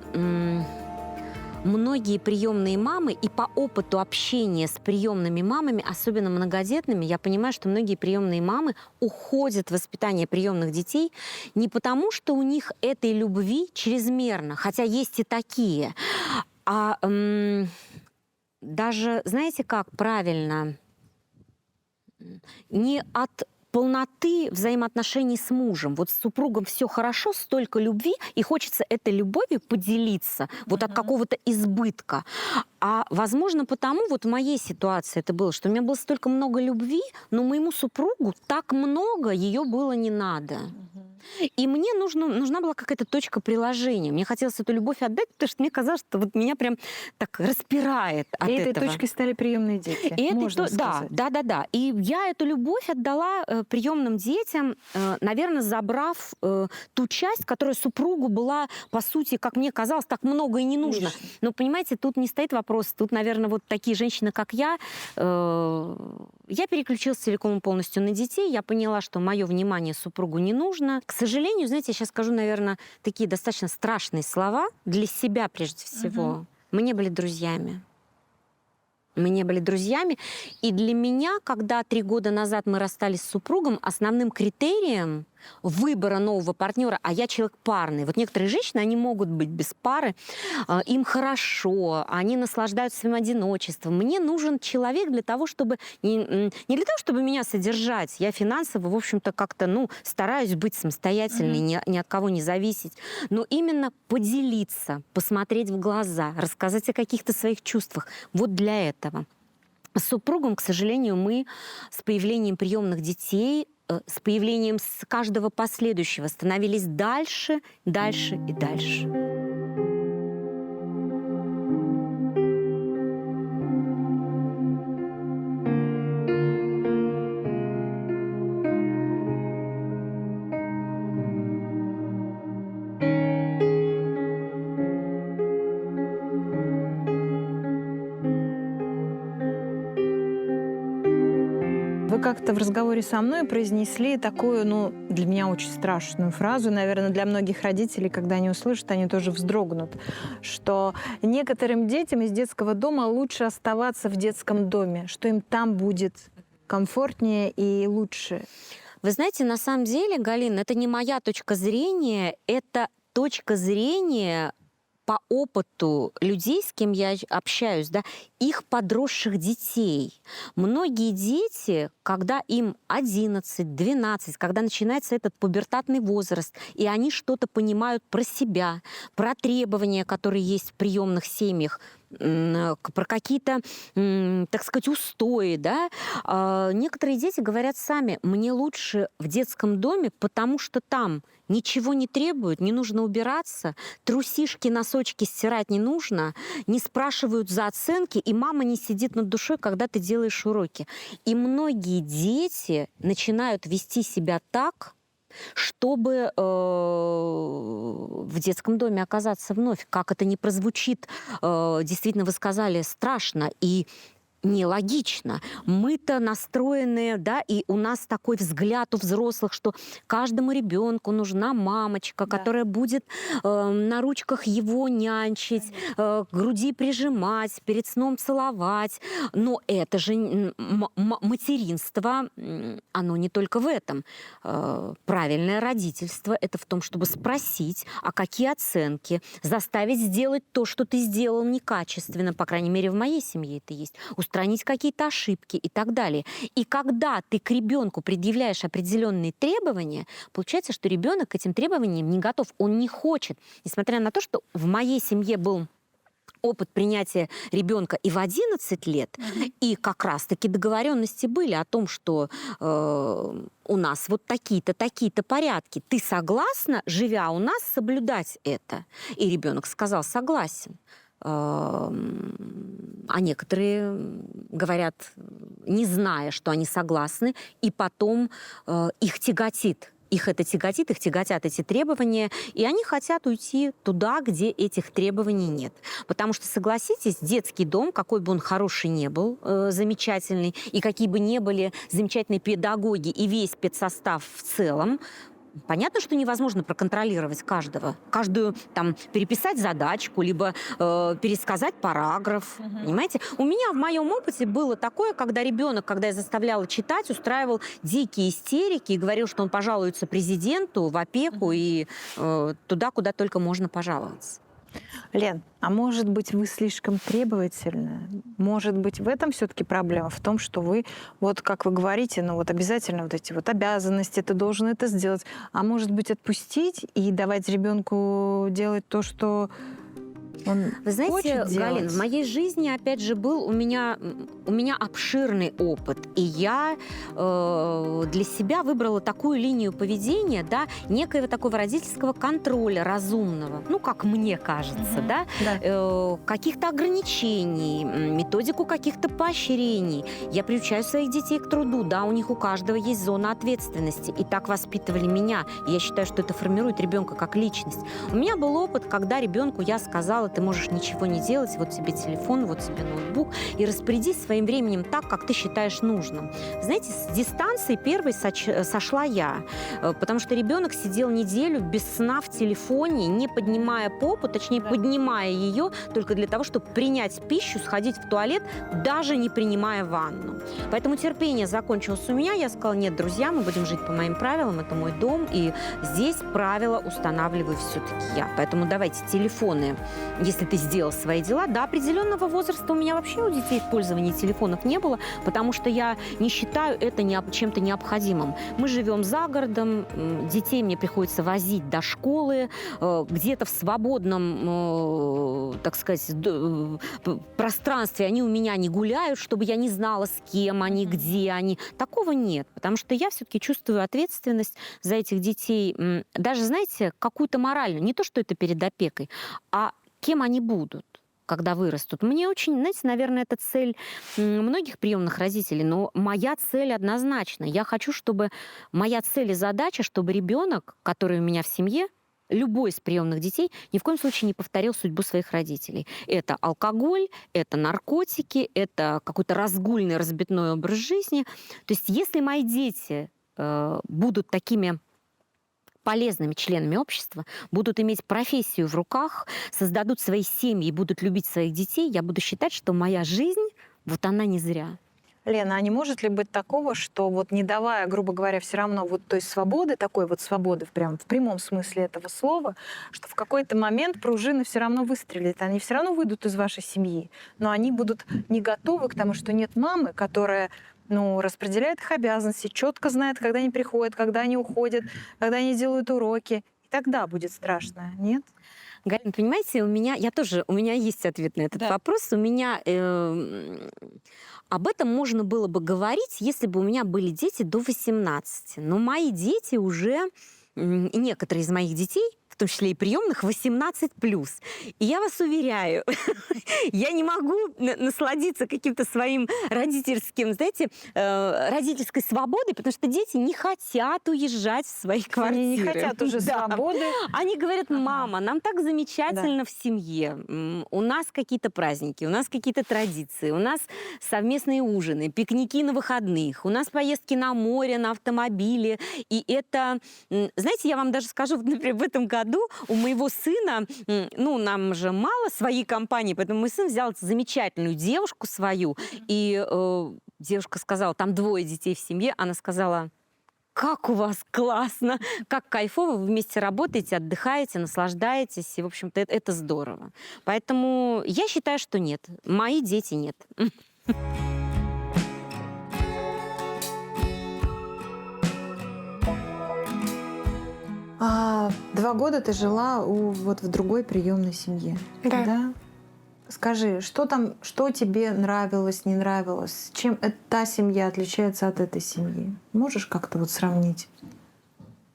многие приемные мамы, и по опыту общения с приемными мамами, особенно многодетными, я понимаю, что многие приемные мамы уходят в воспитание приемных детей не потому, что у них этой любви чрезмерно, хотя есть и такие, а даже, знаете как правильно, не от полноты взаимоотношений с мужем. Вот с супругом все хорошо, столько любви, и хочется этой любовью поделиться вот от какого-то избытка. А возможно потому, вот в моей ситуации это было, что у меня было столько много любви, но моему супругу так много ее было не надо. И мне нужна была какая-то точка приложения. Мне хотелось эту любовь отдать, потому что мне казалось, что вот меня прям так распирает от И этой этого. точкой стали приемные дети, И можно да, сказать. да. И я эту любовь отдала приемным детям, наверное, забрав ту часть, которая супругу была, по сути, как мне казалось, так много и не нужно. Лишней. Но, понимаете, тут не стоит вопрос. Тут, наверное, вот такие женщины, как я переключилась целиком и полностью на детей. Я поняла, что мое внимание супругу не нужно. К сожалению, знаете, я сейчас скажу, наверное, такие достаточно страшные слова для себя прежде всего. Мы не были друзьями. Мы не были друзьями. И для меня, когда 3 года назад мы расстались с супругом, основным критерием выбора нового партнера, а я человек парный. Вот некоторые женщины, они могут быть без пары, им хорошо, они наслаждаются своим одиночеством. Мне нужен человек для того, чтобы... Не для того, чтобы меня содержать. Я финансово, в общем-то, как-то, стараюсь быть самостоятельной, ни от кого не зависеть. Но именно поделиться, посмотреть в глаза, рассказать о каких-то своих чувствах. Вот для этого. С супругом, к сожалению, мы с появлением приемных детей, с появлением с каждого последующего становились дальше, дальше и дальше. Вы как-то в разговоре со мной произнесли такую, для меня очень страшную фразу, наверное, для многих родителей, когда они услышат, они тоже вздрогнут, что некоторым детям из детского дома лучше оставаться в детском доме, что им там будет комфортнее и лучше. Вы знаете, на самом деле, Галина, это не моя точка зрения, это точка зрения по опыту людей, с кем я общаюсь, да, их подросших детей. Многие дети, когда им 11, 12, когда начинается этот пубертатный возраст, и они что-то понимают про себя, про требования, которые есть в приемных семьях, про какие-то, так сказать, устои, да, некоторые дети говорят сами: мне лучше в детском доме, потому что там ничего не требуют, не нужно убираться, трусишки, носочки стирать не нужно, не спрашивают за оценки, и мама не сидит над душой, когда ты делаешь уроки. И многие дети начинают вести себя так, чтобы в детском доме оказаться вновь. Как это ни прозвучит, действительно, вы сказали, страшно и нелогично. Мы-то настроены, да, и у нас такой взгляд у взрослых, что каждому ребенку нужна мамочка, Да. которая будет на ручках его нянчить, к груди прижимать, перед сном целовать. Но это же материнство, оно не только в этом. Правильное родительство — это в том, чтобы спросить, а какие оценки, заставить сделать то, что ты сделал некачественно, по крайней мере, в моей семье это есть, устранить какие-то ошибки и так далее. И когда ты к ребенку предъявляешь определенные требования, получается, что ребенок к этим требованиям не готов, он не хочет. Несмотря на то, что в моей семье был опыт принятия ребенка и в 11 лет, и как раз-таки договоренности были о том, что у нас вот такие-то порядки. Ты согласна, живя у нас, соблюдать это? И ребенок сказал: согласен. А некоторые говорят, не зная, что они согласны, и потом их тяготит их это тяготит, их тяготят эти требования, и они хотят уйти туда, где этих требований нет. Потому что, согласитесь, детский дом, какой бы он хороший не был, замечательный, и какие бы ни были замечательные педагоги и весь педсостав в целом, понятно, что невозможно проконтролировать каждую там переписать задачку, либо пересказать параграф, понимаете? У меня в моем опыте было такое, когда ребенок, когда я заставляла читать, устраивал дикие истерики и говорил, что он пожалуется президенту в опеку и туда, куда только можно пожаловаться. Лен, а может быть, вы слишком требовательны? Может быть, в этом все-таки проблема? В том, что вы, вот как вы говорите, ну вот обязательно вот эти вот обязанности, ты должен это сделать. А может быть, отпустить и давать ребенку делать то, что он Вы знаете, хочет делать? Галин, в моей жизни, опять же, был у меня обширный опыт, и я для себя выбрала такую линию поведения, да, некоего такого родительского контроля разумного, ну, как мне кажется, да, каких-то ограничений, методику каких-то поощрений. Я приучаю своих детей к труду, да, у них у каждого есть зона ответственности, и так воспитывали меня. И я считаю, что это формирует ребенка как личность. У меня был опыт, когда ребенку я сказала: ты можешь ничего не делать, вот тебе телефон, вот тебе ноутбук, и распорядись своим временем так, как ты считаешь нужным. Знаете, с дистанции первой сошла я, потому что ребенок сидел неделю без сна в телефоне, не поднимая попу, точнее, поднимая ее только для того, чтобы принять пищу, сходить в туалет, даже не принимая ванну. Поэтому терпение закончилось у меня. Я сказала: нет, друзья, мы будем жить по моим правилам, это мой дом, и здесь правила устанавливаю все-таки я. Поэтому давайте телефоны, если ты сделал свои дела. До определенного возраста у меня вообще у детей в пользовании телефонов не было, потому что я не считаю это чем-то необходимым. Мы живем за городом, детей мне приходится возить до школы, где-то в свободном, так сказать, пространстве они у меня не гуляют, чтобы я не знала, с кем они, где они. Такого нет, потому что я все-таки чувствую ответственность за этих детей, даже, знаете, какую-то моральную, не то, что это перед опекой, а кем они будут, когда вырастут. Мне очень, знаете, наверное, это цель многих приемных родителей, но моя цель однозначна. Я хочу, чтобы моя цель и задача, чтобы ребенок, который у меня в семье, любой из приемных детей, ни в коем случае не повторил судьбу своих родителей. Это алкоголь, это наркотики, это какой-то разгульный, разбитной образ жизни. То есть если мои дети будут такими полезными членами общества, будут иметь профессию в руках, создадут свои семьи, будут любить своих детей, я буду считать, что моя жизнь, вот она не зря. Лена, а не может ли быть такого, что вот не давая, грубо говоря, все равно вот той свободы, такой вот свободы в прямом смысле этого слова, что в какой-то момент пружина все равно выстрелит, они все равно выйдут из вашей семьи, но они будут не готовы к тому, что нет мамы, которая распределяет их обязанности, четко знает, когда они приходят, когда они уходят, когда они делают уроки. И тогда будет страшно, нет? Галина, понимаете, у меня есть ответ на этот вопрос. У меня об этом можно было бы говорить, если бы у меня были дети до 18. Но мои дети уже, некоторые из моих детей, в том числе и приемных, 18+. И я вас уверяю, я не могу насладиться каким-то своим родительским, знаете, родительской свободой, потому что дети не хотят уезжать в свои квартиры. Они не хотят уже свободы. Они говорят: мама, нам так замечательно в семье. У нас какие-то праздники, у нас какие-то традиции, у нас совместные ужины, пикники на выходных, у нас поездки на море, на автомобиле. И это, знаете, я вам даже скажу, например, в этом году у моего сына, нам же мало своей компании, поэтому мой сын взял замечательную девушку свою, и девушка сказала, там 2 детей в семье, она сказала: как у вас классно, как кайфово, вы вместе работаете, отдыхаете, наслаждаетесь, и, в общем-то, это здорово. Поэтому я считаю, что нет, мои дети нет. А 2 года ты жила в другой приемной семье. Да. Скажи, что тебе нравилось, не нравилось? Чем та семья отличается от этой семьи? Можешь как-то вот сравнить?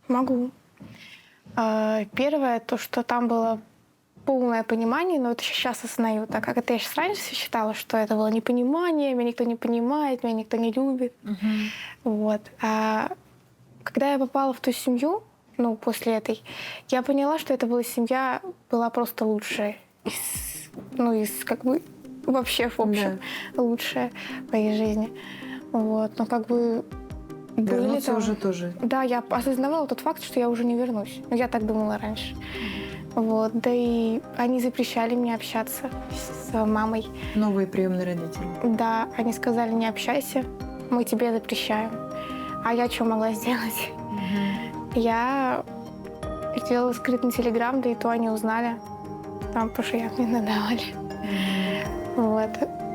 Могу. Первое, то, что там было полное понимание, но это сейчас осознаю, так как это я сейчас раньше считала, что это было непонимание, меня никто не понимает, меня никто не любит. Вот. когда я попала в ту семью, ну, после этой, я поняла, что это семья была просто лучшая. Из как бы вообще, в общем, лучшая в моей жизни. Вот, но как бы Вернуться уже тоже. Да, я осознавала тот факт, что я уже не вернусь. Ну, я так думала раньше. Вот, да и они запрещали мне общаться с мамой. Новые приемные родители. Да, они сказали, не общайся, мы тебе запрещаем. А я что могла сделать? Я сделала скрытный телеграм, да и то они узнали. Там по шеям мне надавали. Вот.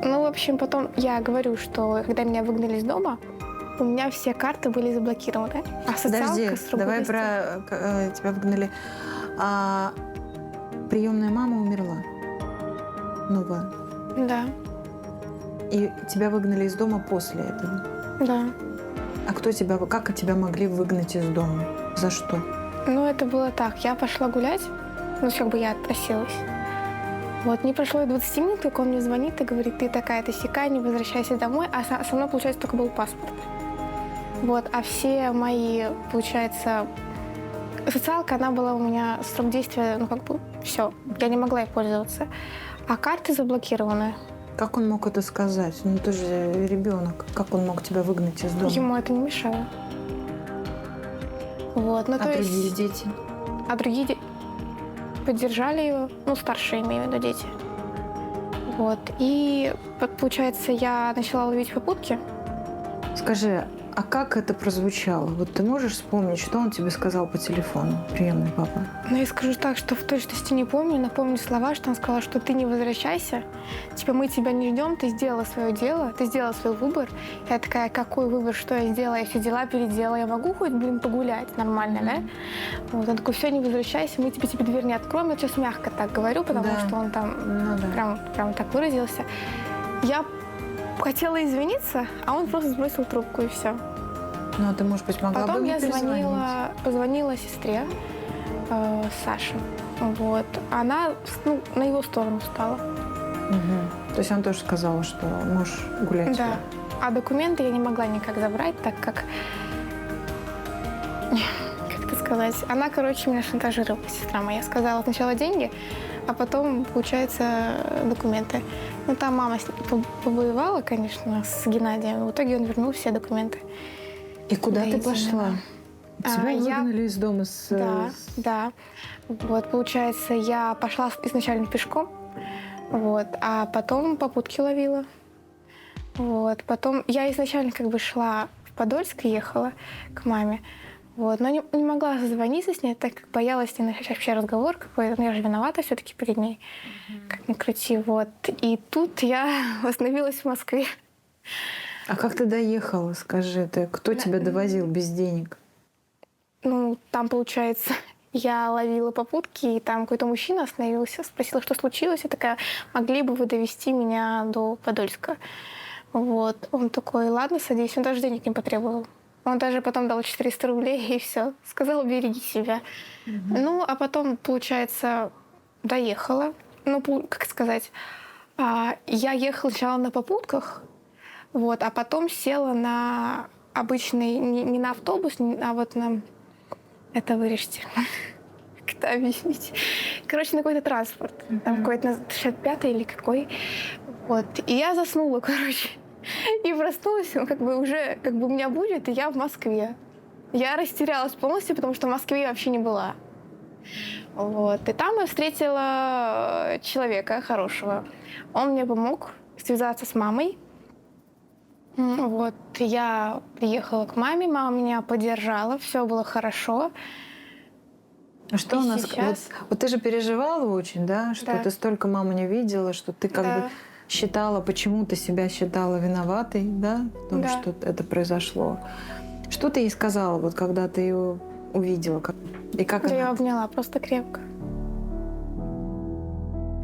Ну, в общем, потом я говорю, что когда меня выгнали из дома, у меня все карты были заблокированы. А социалка Подожди, с другой давай стороны. про тебя выгнали. А приемная мама умерла. Новая. Да, И тебя выгнали из дома после этого. да. А как тебя могли выгнать из дома? За что? Ну, это было так. Я пошла гулять, ну, как бы я отпросилась. Вот, не прошло и 20 минут, как он мне звонит и говорит, ты такая-то сякая, не возвращайся домой. А со мной, получается, только был паспорт. Вот, а все мои, получается, социалка, она была у меня, срок действия, ну, как бы, все. Я не могла ей пользоваться. А карты заблокированы. Как он мог это сказать? Ну, ты же ребенок. Как он мог тебя выгнать из дома? Ему это не мешало. Вот, ну, А то другие есть... дети? А другие поддержали его, ну, старшие, имею в виду, дети. Вот. И, получается, я начала ловить попутки. Скажи, а как это прозвучало? Вот ты можешь вспомнить, что он тебе сказал по телефону, приемный папа? Но я скажу так, что в точности не помню, но помню слова, что он сказал, что ты не возвращайся, типа мы тебя не ждем, ты сделала свое дело, ты сделала свой выбор. Я такая, какой выбор, что я сделала? Я все дела переделала, я могу хоть, погулять нормально, да? Вот, он такой, все, не возвращайся, мы тебе дверь не откроем. Я сейчас мягко так говорю, потому что он там прям так выразился. Я хотела извиниться, а он просто сбросил трубку и все. Ну, а ты, может быть, могла Потом бы мне я позвонила сестре Саше. Вот. Она на его сторону стала. Угу. То есть она тоже сказала, что можешь гулять. Да. А документы я не могла никак забрать, так как... Как это сказать? Она, короче, меня шантажировала, сестра моя. Сказала сначала деньги, а потом, получается, документы. Ну, там мама побоевала, конечно, с Геннадием. В итоге он вернул все документы. И куда ты пошла? Тебя выгнали из дома с... Да. Вот, получается, я пошла изначально пешком, вот, а потом попутки ловила. Вот, потом я изначально как бы шла в Подольск, ехала к маме, вот, но не могла созвониться с ней, так как боялась с ней начать вообще разговор какой-то, но я же виновата все-таки перед ней, как ни крути, вот. И тут я остановилась в Москве. А как ты доехала, скажи, кто тебя довозил без денег? Ну, там, получается, я ловила попутки, и там какой-то мужчина остановился, спросил, что случилось. Я такая, могли бы вы довезти меня до Подольска? Вот. Он такой, ладно, садись. Он даже денег не потребовал. Он даже потом дал 400 рублей, и все. Сказал, береги себя. Ну, а потом, получается, доехала. Ну, как сказать, я ехала сначала на попутках, вот, а потом села на обычный, не на автобус, а вот на... Это вырежьте. Как это объяснить? Короче, на какой-то транспорт. Там какой-то 65-й или какой. Вот. И я заснула, короче. И проснулась, как бы уже, как бы у меня будет, и я в Москве. Я растерялась полностью, потому что в Москве я вообще не была. Вот. И там я встретила человека хорошего. Он мне помог связаться с мамой. Вот. Я приехала к маме, мама меня поддержала, все было хорошо. А что у нас... Вот ты же переживала очень, да? Что ты столько маму не видела, что ты как бы считала, почему-то себя считала виноватой, да? В том, что это произошло. Что ты ей сказала, вот когда ты ее увидела? И как она... Я ее обняла просто крепко.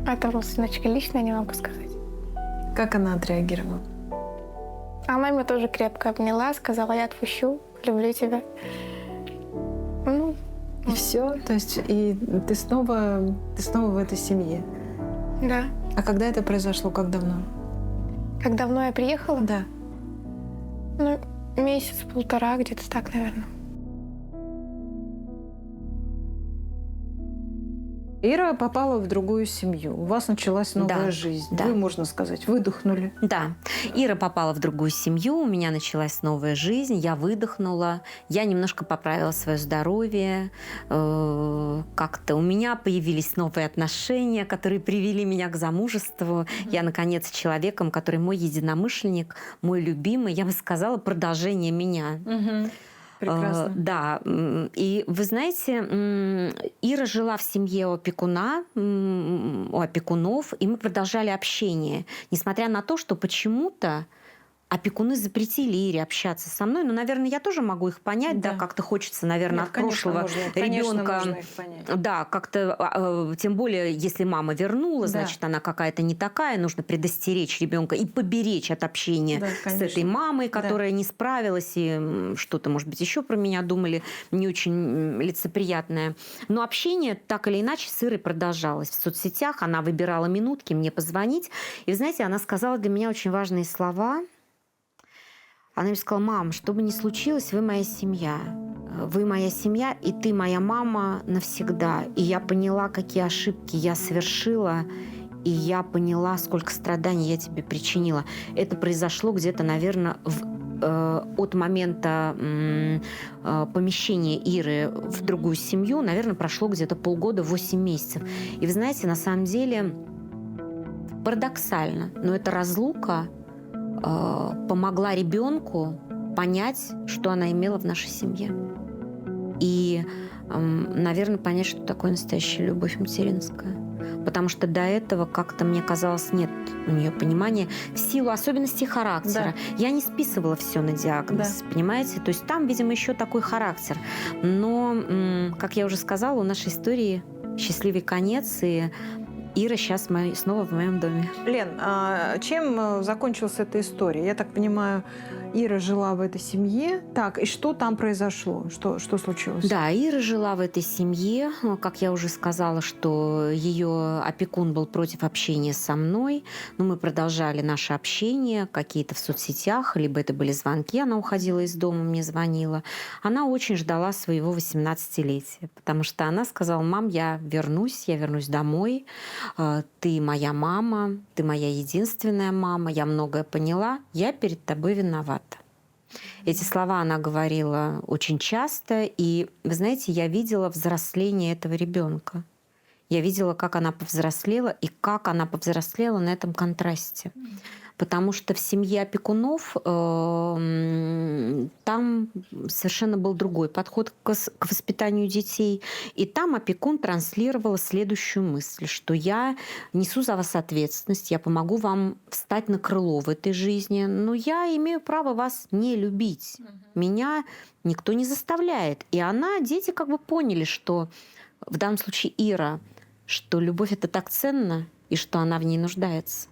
Это родственничка лично, не могу сказать. Как она отреагировала? Она меня тоже крепко обняла, сказала, я отпущу, люблю тебя. Ну, и все? То есть и ты снова в этой семье? Да. А когда это произошло? Как давно? Как давно я приехала? Да. Ну, месяц-полтора, где-то так, наверное. Ира попала в другую семью. У вас началась новая Да, жизнь. да. Вы, можно сказать, выдохнули. Да, Ира попала в другую семью, у меня началась новая жизнь, я выдохнула, я немножко поправила свое здоровье, как-то у меня появились новые отношения, которые привели меня к замужеству. Я, наконец, с человеком, который мой единомышленник, мой любимый, я бы сказала, продолжение меня. Прекрасно. Да, и вы знаете, Ира жила в семье опекуна, у опекунов, и мы продолжали общение, несмотря на то, что почему-то опекуны запретили Ире общаться со мной. Но, наверное, я тоже могу их понять, да, Да. как-то хочется, наверное, Нет, от конечно, прошлого конечно, ребенка. можно их понять. Да, как-то, тем более, если мама вернула, Да. значит, она какая-то не такая, нужно предостеречь ребенка и поберечь от общения Да, с конечно. этой мамой, Да. которая не справилась, и что-то, может быть, еще про меня думали, не очень лицеприятное. Но общение так или иначе с Ирой продолжалось. В соцсетях она выбирала минутки мне позвонить. И, вы знаете, она сказала для меня очень важные слова. Она мне сказала: мам, что бы ни случилось, вы моя семья. Вы моя семья, и ты моя мама навсегда. И я поняла, какие ошибки я совершила, и я поняла, сколько страданий я тебе причинила. Это произошло где-то, наверное, от момента помещения Иры в другую семью, наверное, прошло где-то полгода, 8 месяцев. И вы знаете, на самом деле, парадоксально, но эта разлука помогла ребенку понять, что она имела в нашей семье. И, наверное, понять, что такое настоящая любовь материнская. Потому что до этого как-то, мне казалось, нет у нее понимания в силу особенностей характера. Да. Я не списывала все на диагноз, понимаете? То есть там, видимо, еще такой характер. Но, как я уже сказала, у нашей истории счастливый конец, и Ира сейчас снова в моем доме. Лен, а чем закончилась эта история? Я так понимаю, Ира жила в этой семье. Так, и что там произошло? Что случилось? Да, Ира жила в этой семье. Как я уже сказала, что ее опекун был против общения со мной. Но мы продолжали наше общение, какие-то в соцсетях, либо это были звонки. Она уходила из дома, мне звонила. Она очень ждала своего 18-летия, потому что она сказала: мам, я вернусь домой. Ты моя мама, ты моя единственная мама, я многое поняла, я перед тобой виновата. Эти слова она говорила очень часто, и, вы знаете, я видела взросление этого ребенка. Я видела, как она повзрослела, и как она повзрослела на этом контрасте. Потому что в семье опекунов там совершенно был другой подход к воспитанию детей. И там опекун транслировал следующую мысль, что я несу за вас ответственность, я помогу вам встать на крыло в этой жизни, но я имею право вас не любить. Меня никто не заставляет. И дети как бы поняли, что в данном случае Ира, что любовь — это так ценно, и что она в ней нуждается.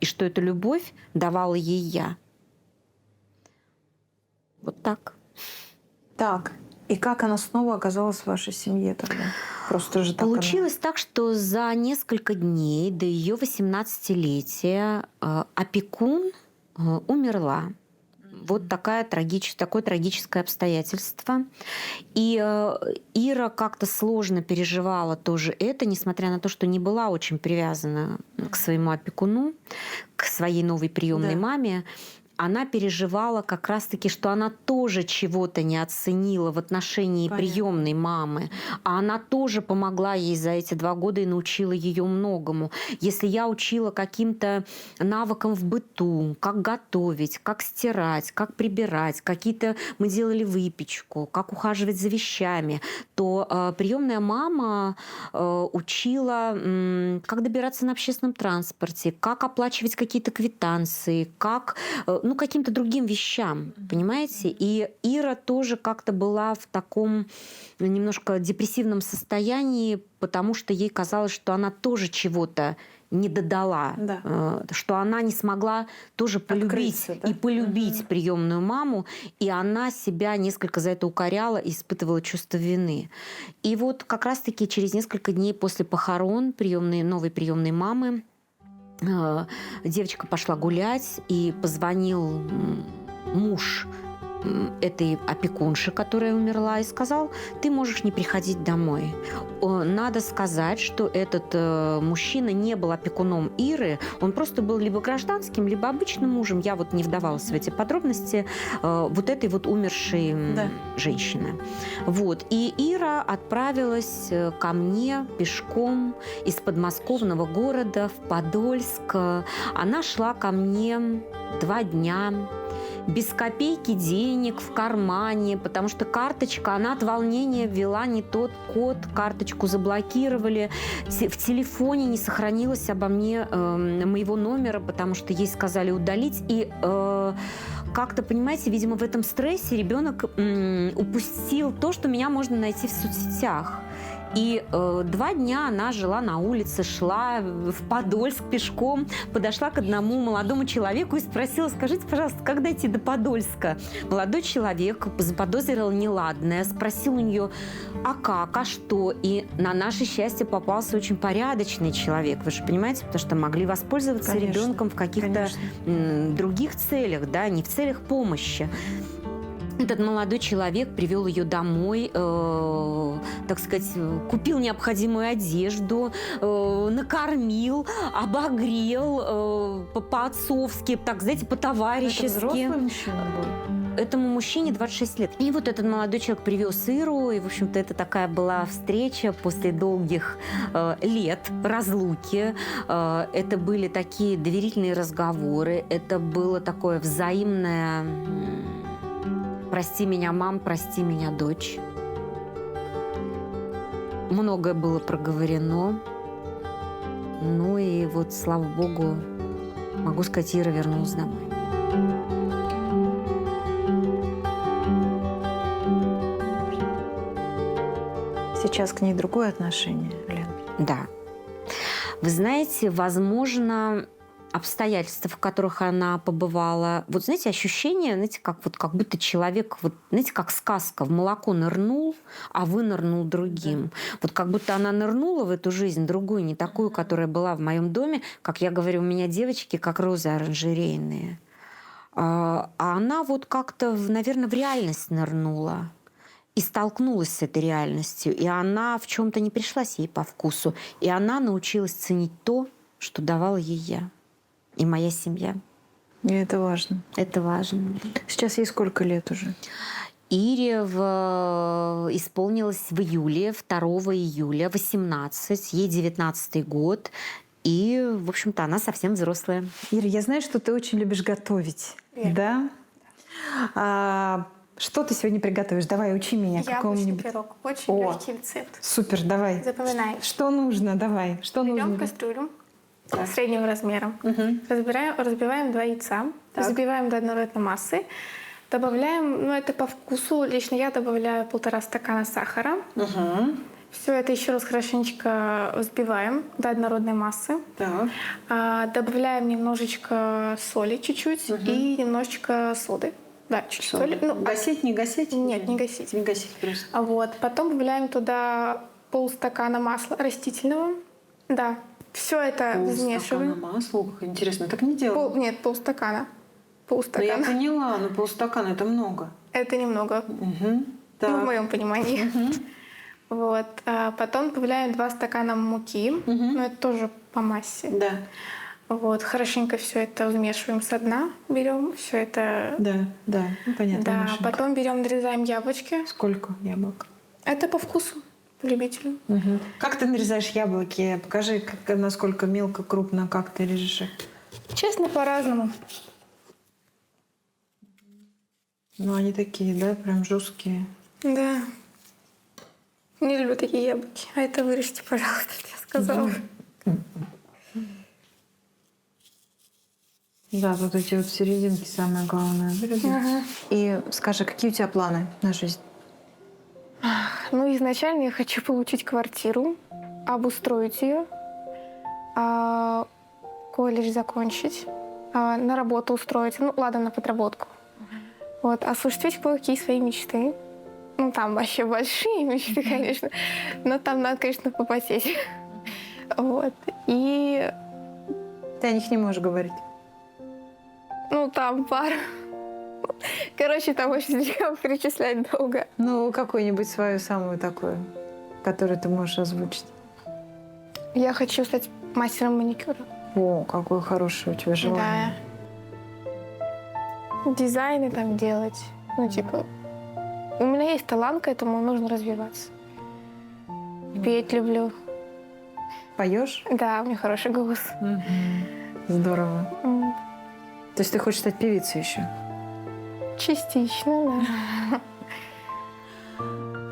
И что эту любовь давала ей я. Вот так. Так, и как она снова оказалась в вашей семье тогда? Просто же так Получилось так, что за несколько дней до ее 18-летия опекун умерла. Вот такое трагическое обстоятельство. И Ира как-то сложно переживала тоже это, несмотря на то, что не была очень привязана к своему опекуну, к своей новой приемной маме. Она переживала как раз-таки, что она тоже чего-то не оценила в отношении приемной мамы. А она тоже помогла ей за эти 2 года и научила ее многому. Если я учила каким-то навыкам в быту, как готовить, как стирать, как прибирать, какие-то мы делали выпечку, как ухаживать за вещами, то приемная мама учила, как добираться на общественном транспорте, как оплачивать какие-то квитанции, как каким-то другим вещам, понимаете? И Ира тоже как-то была в таком немножко депрессивном состоянии, потому что ей казалось, что она тоже чего-то не додала, что она не смогла тоже полюбить и полюбить приемную маму, и она себя несколько за это укоряла и испытывала чувство вины. И вот как раз-таки через несколько дней после похорон новой приемной мамы девочка пошла гулять, и позвонил муж этой опекунши, которая умерла, и сказал: ты можешь не приходить домой. Надо сказать, что этот мужчина не был опекуном Иры, он просто был либо гражданским, либо обычным мужем. Я вот не вдавалась в эти подробности вот этой вот умершей женщины. Вот. И Ира отправилась ко мне пешком из подмосковного города в Подольск. Она шла ко мне 2 дня, без копейки денег в кармане, потому что карточка, она от волнения ввела не тот код, карточку заблокировали, в телефоне не сохранилось обо мне моего номера, потому что ей сказали удалить, и как-то, понимаете, видимо, в этом стрессе ребенок упустил то, что меня можно найти в соцсетях. И 2 дня она жила на улице, шла в Подольск пешком, подошла к одному молодому человеку и спросила: скажите, пожалуйста, как дойти до Подольска? Молодой человек заподозрил неладное, спросил у нее: а как, а что? И на наше счастье попался очень порядочный человек, вы же понимаете, потому что могли воспользоваться ребенком в каких-то других целях, да, не в целях помощи. Этот молодой человек привел ее домой, так сказать, купил необходимую одежду, накормил, обогрел по-отцовски, так, знаете, по-товарищески. Это взрослый мужчина был? Этому мужчине 26 лет. И вот этот молодой человек привез Иру, и, в общем-то, это такая была встреча после долгих лет разлуки. Это были такие доверительные разговоры, это было такое взаимное... «Прости меня, мам, прости меня, дочь». Многое было проговорено. Ну и вот, слава богу, могу сказать, Ира вернулась домой. Сейчас к ней другое отношение, Лен? Да. Вы знаете, возможно... обстоятельства, в которых она побывала. Вот, знаете, ощущение, знаете, как будто человек, вот, знаете, как сказка, в молоко нырнул, а вынырнул другим. Вот как будто она нырнула в эту жизнь, другую, не такую, которая была в моем доме. Как я говорю, у меня девочки, как розы оранжерейные. А она вот как-то, наверное, в реальность нырнула. И столкнулась с этой реальностью. И она в чем-то не пришлась ей по вкусу. И она научилась ценить то, что давала ей я. И моя семья. И это важно. Это важно. Сейчас ей сколько лет уже? Ире исполнилось в июле, 2 июля, 18, ей 19-й год. И, в общем-то, она совсем взрослая. Ира, я знаю, что ты очень любишь готовить. Верно. Да? Что ты сегодня приготовишь? Давай, учи меня Яблочный какому-нибудь. пирог. Очень легкий рецепт. Супер, давай. Запоминаем. Что нужно? Давай. Что Берем нужно? кастрюлю среднего размера. Угу. Разбиваем 2 яйца. Так. Взбиваем до однородной массы. Добавляем, это по вкусу. Лично я добавляю 1,5 стакана сахара. Угу. Все это еще раз хорошенечко взбиваем до однородной массы. Так. Добавляем немножечко соли чуть-чуть и немножечко соды. Да, чуть-чуть соли. Гасить, не гасить? Нет, не гасить. Не гасить просто. Вот. Потом добавляем туда полстакана масла растительного. Да. Все это взмешиваем. Масла? Интересно, так не делают? Нет, полстакана. Ну, я Полстакана. поняла, но полстакана это много. Это немного. Угу. Ну, в моем понимании. Вот. Потом добавляем 2 стакана муки. Но это тоже по массе. Да. Вот. Хорошенько все это взмешиваем со дна. Берем все это. Да. Ну, понятно. Да. Машенька. Потом берем, нарезаем яблочки. Сколько яблок? Это по вкусу любителю. Угу. Как ты нарезаешь яблоки? Покажи, насколько мелко, крупно, как ты режешь их. Честно, по-разному. Ну, они такие, да, прям жесткие. Да. Не люблю такие яблоки. А это вырежьте, пожалуйста, я сказала. Да, вот эти вот серединки самое главное. Ага. И скажи, какие у тебя планы на жизнь? Ну, изначально я хочу получить квартиру, обустроить ее, колледж закончить, на работу устроить, ну, ладно, на подработку. Вот, осуществить кое-какие свои мечты. Ну, там вообще большие мечты, конечно, но там надо, конечно, попотеть. Вот, и... Ты о них не можешь говорить. Ну, там Короче, там очень слишком перечислять долго. Ну, какую-нибудь свою самую такую, которую ты можешь озвучить. Я хочу стать мастером маникюра. О, какое хорошее у тебя желание. Да. Дизайны там делать. Ну, типа, у меня есть талант к этому, нужно развиваться. Петь люблю. Поешь? Да, у меня хороший голос. Здорово. М, То есть ты хочешь стать певицей еще? Частично, да.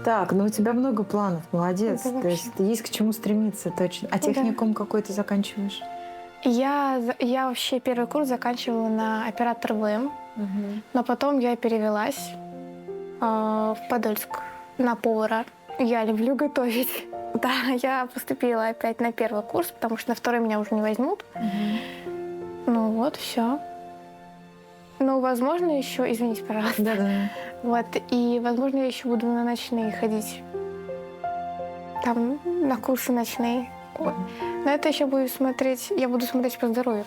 Так, ну у тебя много планов, молодец. Это То есть есть к чему стремиться, точно. А техникум какой ты заканчиваешь? Я вообще первый курс заканчивала на оператор ВМ, но потом я перевелась в Подольск на повара. Я люблю готовить. Да, я поступила опять на первый курс, потому что на второй меня уже не возьмут. Ну вот, все. Ну, возможно, еще, извините, пожалуйста. Да-да. Вот, и, возможно, я еще буду на ночные ходить. Там, на курсы ночные. Вот. Но это еще буду смотреть, я буду смотреть по здоровью.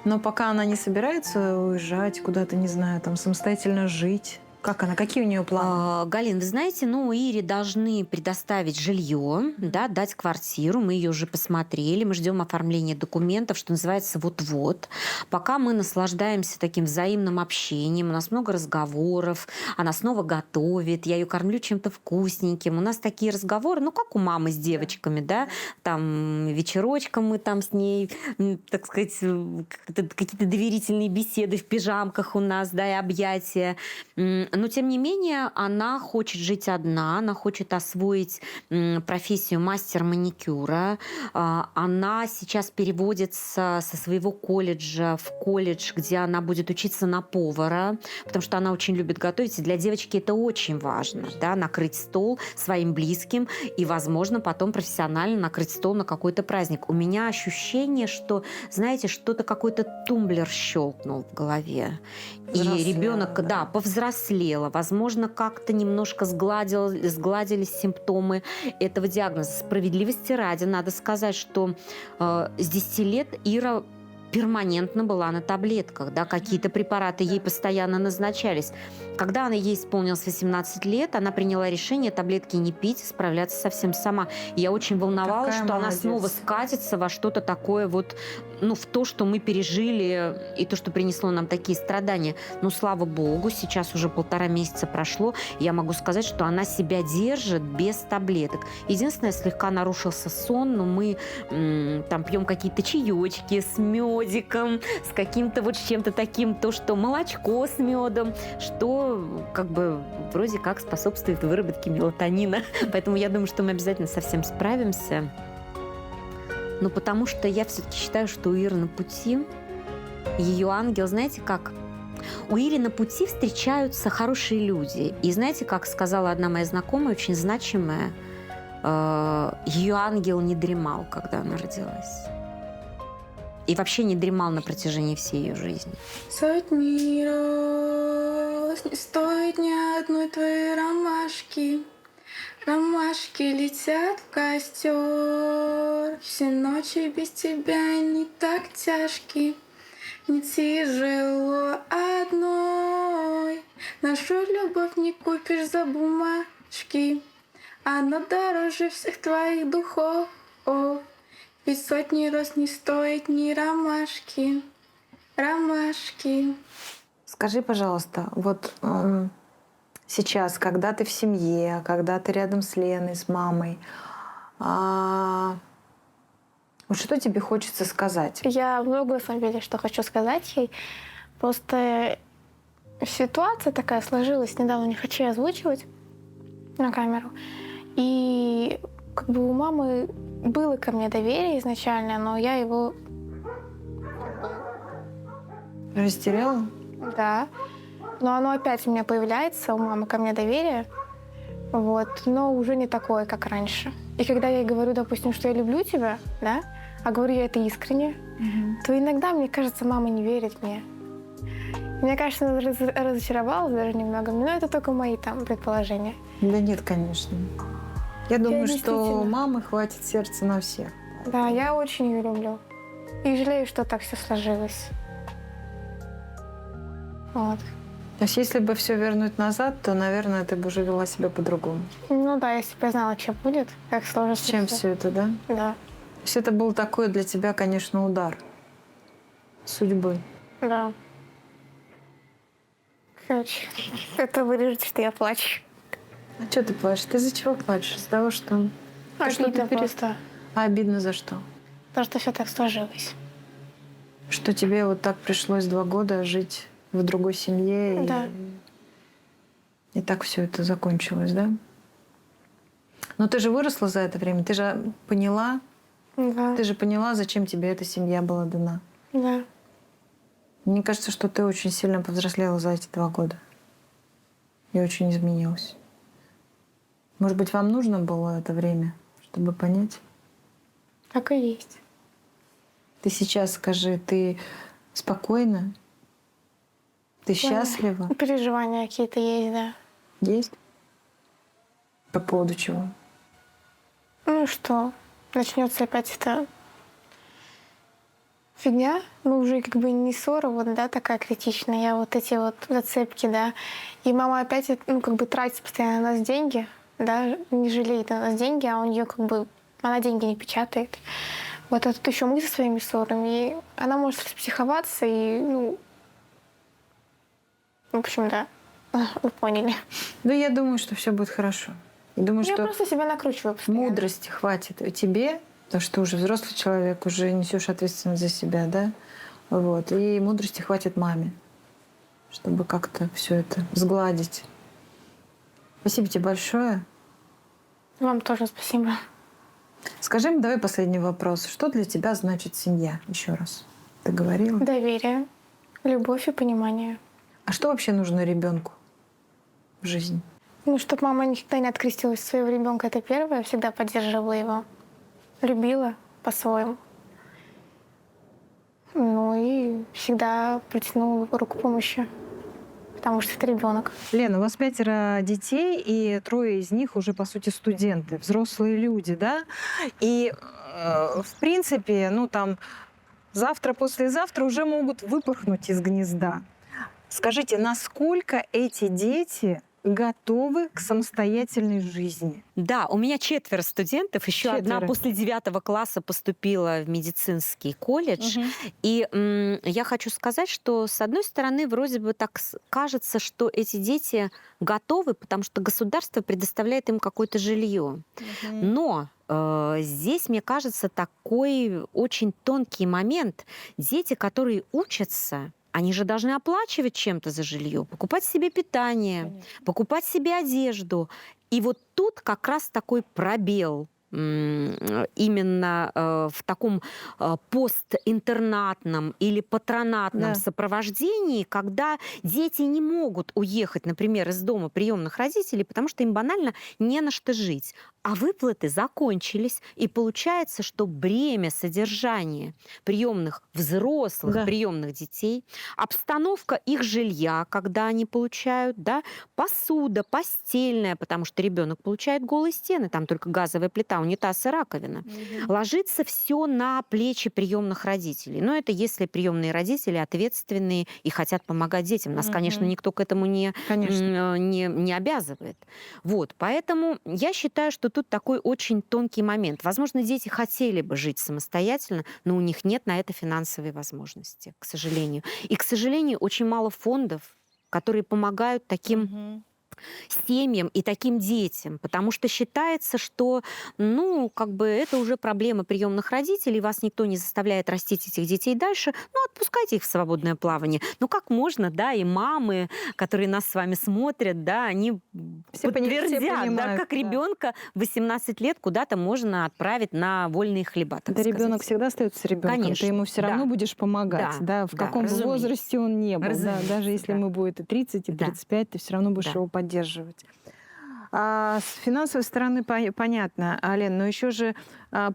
Но пока она не собирается уезжать куда-то, не знаю, там самостоятельно жить. Как она? Какие у нее планы? Галин, вы знаете, ну, Ире должны предоставить жилье, да, дать квартиру. Мы ее уже посмотрели. Мы ждем оформления документов, что называется, вот-вот. Пока мы наслаждаемся таким взаимным общением, у нас много разговоров, она снова готовит, я ее кормлю чем-то вкусненьким. У нас такие разговоры, ну, как у мамы с девочками, да, там вечерочком мы там с ней, так сказать, какие-то доверительные беседы в пижамках у нас, да, и объятия. Но, тем не менее, она хочет жить одна, она хочет освоить профессию мастер маникюра. Она сейчас переводится со своего колледжа в колледж, где она будет учиться на повара, потому что она очень любит готовить. И для девочки это очень важно, да, накрыть стол своим близким и, возможно, потом профессионально накрыть стол на какой-то праздник. У меня ощущение, что, знаете, что-то какой-то тумблер щелкнул в голове. И ребенок, да, повзрослела, возможно, как-то немножко сгладились симптомы этого диагноза. Справедливости ради, надо сказать, что с 10 лет Ира перманентно была на таблетках, да, какие-то препараты ей постоянно назначались. Когда ей исполнилось 18 лет, она приняла решение таблетки не пить, справляться совсем сама. И я очень волновалась, Какая что молодец. она снова скатится во что-то такое вот, ну, в то, что мы пережили, и то, что принесло нам такие страдания. Но, слава богу, сейчас уже 1,5 месяца прошло, и я могу сказать, что она себя держит без таблеток. Единственное, слегка нарушился сон, но мы там пьем какие-то чаечки с медиком, с каким-то вот чем-то таким, то, что молочко с медом, что как бы вроде как способствует выработке мелатонина. Поэтому я думаю, что мы обязательно со всем справимся. Но потому что я все-таки считаю, что у Иры на пути ее ангел, знаете как? У Иры на пути встречаются хорошие люди. И знаете, как сказала одна моя знакомая, очень значимая, ее ангел не дремал, когда она родилась. И вообще не дремал на протяжении всей ее жизни. Сотни роз не стоит ни одной твоей ромашки. Ромашки летят в костер. Все ночи без тебя не так тяжки. Не тяжело одной. Нашу любовь не купишь за бумажки. Она дороже всех твоих духов. Ведь сотни роз не стоит ни ромашки. Ромашки. Скажи, пожалуйста, вот сейчас, когда ты в семье, когда ты рядом с Леной, с мамой, вот что тебе хочется сказать? Я много, на самом деле, что хочу сказать ей. Просто ситуация такая сложилась недавно, не хочу озвучивать на камеру. И как бы у мамы было ко мне доверие изначально, но я его... Растеряла? Да. Но оно опять у меня появляется, у мамы ко мне доверие. Вот. Но уже не такое, как раньше. И когда я ей говорю, допустим, что я люблю тебя, да, а говорю я это искренне, то иногда, мне кажется, мама не верит мне. Мне кажется, она разочаровалась даже немного, но это только мои там предположения. Да нет, конечно. Я думаю, что действительно... мамы хватит сердца на всех. Да, я очень ее люблю. И жалею, что так все сложилось. Вот. То есть если бы все вернуть назад, то, наверное, ты бы уже вела себя по-другому. Ну да, если бы я знала, что будет, как сложится. Чем всё. все это, да? Да, То есть это был такой для тебя, конечно, удар судьбы. да. Короче, это вырежет, что я плачу. А что ты плачешь? Ты из-за чего плачешь? Из-за того, что... То, что Обидно ты просто. А обидно за что? То, что все так сложилось. Что тебе вот так пришлось 2 года жить в другой семье, Да. и так все это закончилось, да? Но ты же выросла за это время, ты же поняла, Да, зачем тебе эта семья была дана. да. Мне кажется, что ты очень сильно повзрослела за эти 2 года. И очень изменилась. Может быть, вам нужно было это время, чтобы понять? Так и есть. Ты сейчас скажи, ты спокойна? Ты счастлива? Переживания какие-то есть, да. Есть? По поводу чего? Ну и что? Начнется опять эта фигня. Ну, уже как бы не ссора, вот, да, такая критичная, а вот эти вот зацепки, да. И мама опять, ну, как бы тратит постоянно на нас деньги, да, не жалеет на нас деньги, а у нее как бы, она деньги не печатает. Вот, а тут еще мы со своими ссорами, и она может распсиховаться, и, ну, в общем, да, вы поняли. Да, я думаю, что все будет хорошо. Я думаю, Я что просто себя накручиваю постоянно. мудрости хватит и тебе, потому что ты уже взрослый человек, уже несешь ответственность за себя, да? Вот. И мудрости хватит маме, чтобы как-то все это сгладить. Спасибо тебе большое. Вам тоже спасибо. Скажи мне, давай последний вопрос. Что для тебя значит семья? Еще раз. Ты говорила? Доверие, любовь и понимание. А что вообще нужно ребенку в жизни? Ну, чтобы мама никогда не открестилась от своего ребенка, это первое. Всегда поддерживала его. Любила по-своему. Ну и всегда протянула руку помощи. Потому что это ребенок. Лена, у вас 5 детей, и 3 из них уже, по сути, студенты, взрослые люди, да? И, в принципе, ну там завтра, послезавтра уже могут выпорхнуть из гнезда. Скажите, насколько эти дети готовы к самостоятельной жизни? Да, у меня 4 студентов, еще одна 4. после 9 класса поступила в медицинский колледж. И я хочу сказать, что с одной стороны, вроде бы так кажется, что эти дети готовы, потому что государство предоставляет им какое-то жилье. Но здесь, мне кажется, такой очень тонкий момент. Дети, которые учатся, они же должны оплачивать чем-то за жилье, покупать себе питание, Конечно. покупать себе одежду. И вот тут как раз такой пробел именно в таком постинтернатном или патронатном Да. сопровождении, когда дети не могут уехать, например, из дома приемных родителей, потому что им банально не на что жить. А выплаты закончились, и получается, что бремя содержания приемных взрослых, Да. приемных детей, обстановка их жилья, когда они получают, да, посуда, постельная, потому что ребенок получает голые стены, там только газовая плита, унитаз и раковина. Ложится все на плечи приемных родителей. Но это если приемные родители ответственные и хотят помогать детям. Нас, конечно, никто к этому Конечно. не обязывает. Вот, поэтому я считаю, что тут такой очень тонкий момент. Возможно, дети хотели бы жить самостоятельно, но у них нет на это финансовой возможности, к сожалению. И, к сожалению, очень мало фондов, которые помогают таким семьям и таким детям, потому что считается, что, ну, как бы это уже проблема приемных родителей, вас никто не заставляет растить этих детей дальше, ну, отпускайте их в свободное плавание. Ну, как можно, да, и мамы, которые нас с вами смотрят, да, они Все подтвердят, да, понимают, как да. ребенка в 18 лет куда-то можно отправить на вольные хлеба, так Да, сказать. ребенок всегда остается ребенком. Конечно, Ты ему все равно да. будешь помогать, Да, да, в да, каком бы разумеется. возрасте он не был. Да, Разумеется, даже если да. ему будет и 30, и Да. 35, ты все равно будешь Да. его поддерживать. А с финансовой стороны понятно, Лен, но еще же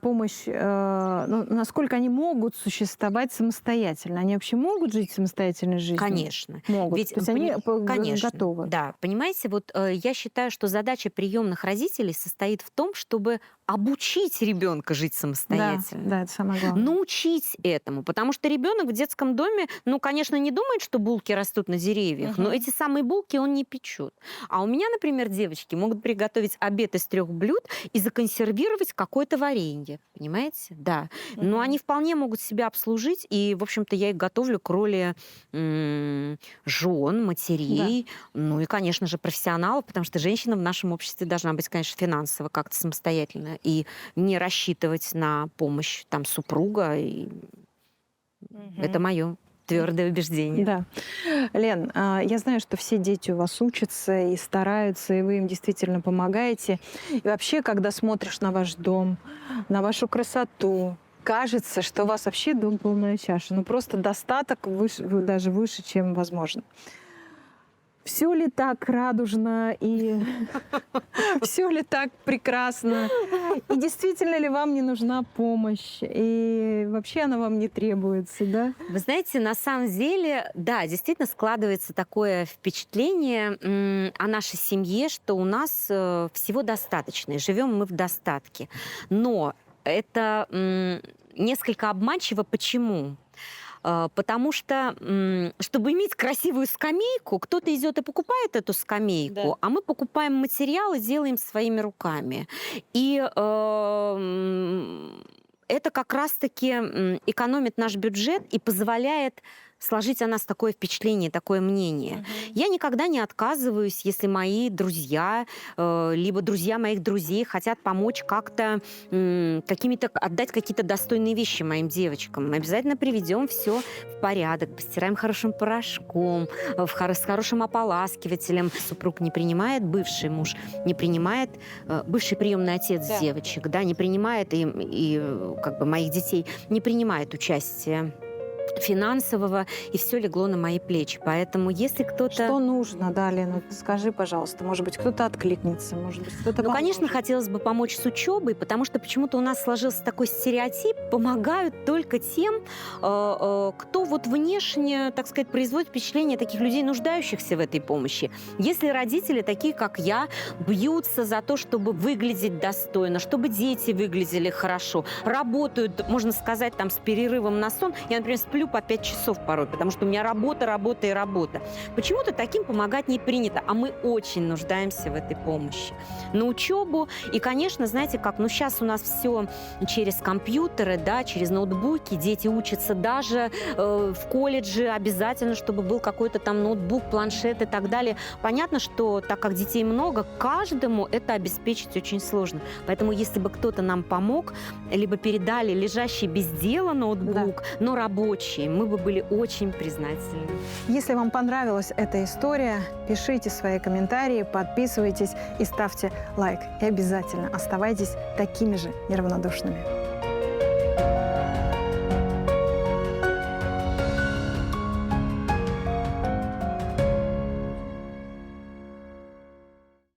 помощь, ну, насколько они могут существовать самостоятельно? Они вообще могут жить самостоятельной жизнью? Конечно. Могут. Ведь, То есть они конечно, готовы. да. Понимаете, вот я считаю, что задача приемных родителей состоит в том, чтобы обучить ребенка жить Да, самостоятельно. да, это самое главное. Научить этому, потому что ребенок в детском доме, ну, конечно, не думает, что булки растут на деревьях, но эти самые булки он не печет. А у меня, например, девочки могут приготовить обед из 3 блюд и законсервировать какое-то варенье, понимаете? Да. Но они вполне могут себя обслужить, и, в общем-то, я их готовлю к роли жен, матерей, ну и, конечно же, профессионалов, потому что женщина в нашем обществе должна быть, конечно, финансово как-то самостоятельная и не рассчитывать на помощь там супруга. И это мое твердое убеждение. Да. Лен, я знаю, что все дети у вас учатся и стараются, и вы им действительно помогаете. И вообще, когда смотришь на ваш дом, на вашу красоту, кажется, что у вас вообще дом полная чаша. Ну, просто достаток выше, даже выше, чем возможно. Все ли так радужно и все ли так прекрасно? И действительно ли вам не нужна помощь? И вообще она вам не требуется, да? Вы знаете, на самом деле, да, действительно складывается такое впечатление о нашей семье, что у нас всего достаточно, и живем мы в достатке. Но это несколько обманчиво. Почему? Потому что, чтобы иметь красивую скамейку, кто-то идет и покупает эту скамейку, Да. а мы покупаем материал и делаем своими руками. И это как раз-таки экономит наш бюджет и позволяет сложить о нас такое впечатление, такое мнение. Я никогда не отказываюсь, если мои друзья, либо друзья моих друзей хотят помочь как-то отдать какие-то достойные вещи моим девочкам. Мы обязательно приведем все в порядок, постираем хорошим порошком, с хорошим ополаскивателем. Супруг не принимает, бывший муж не принимает, бывший приемный отец Да. девочек, да, не принимает, и как бы моих детей не принимает участие финансового, и все легло на мои плечи. Поэтому если кто-то... Что нужно, да, Лена? Скажи, пожалуйста. Может быть, кто-то откликнется, может быть, кто-то Ну, конечно, поможет. хотелось бы помочь с учебой, потому что почему-то у нас сложился такой стереотип: помогают только тем, кто вот внешне, так сказать, производит впечатление таких людей, нуждающихся в этой помощи. Если родители, такие как я, бьются за то, чтобы выглядеть достойно, чтобы дети выглядели хорошо, работают, можно сказать, там, с перерывом на сон. Я, например, сплю по 5 часов порой, потому что у меня работа, работа и работа. Почему-то таким помогать не принято, а мы очень нуждаемся в этой помощи. На учебу. И, конечно, знаете как, ну сейчас у нас все через компьютеры, да, через ноутбуки. Дети учатся даже в колледже обязательно, чтобы был какой-то там ноутбук, планшет и так далее. Понятно, что так как детей много, каждому это обеспечить очень сложно. Поэтому если бы кто-то нам помог, либо передали лежащий без дела ноутбук, но рабочий, мы бы были очень признательны. Если вам понравилась эта история, пишите свои комментарии, подписывайтесь и ставьте лайк. И обязательно оставайтесь такими же неравнодушными.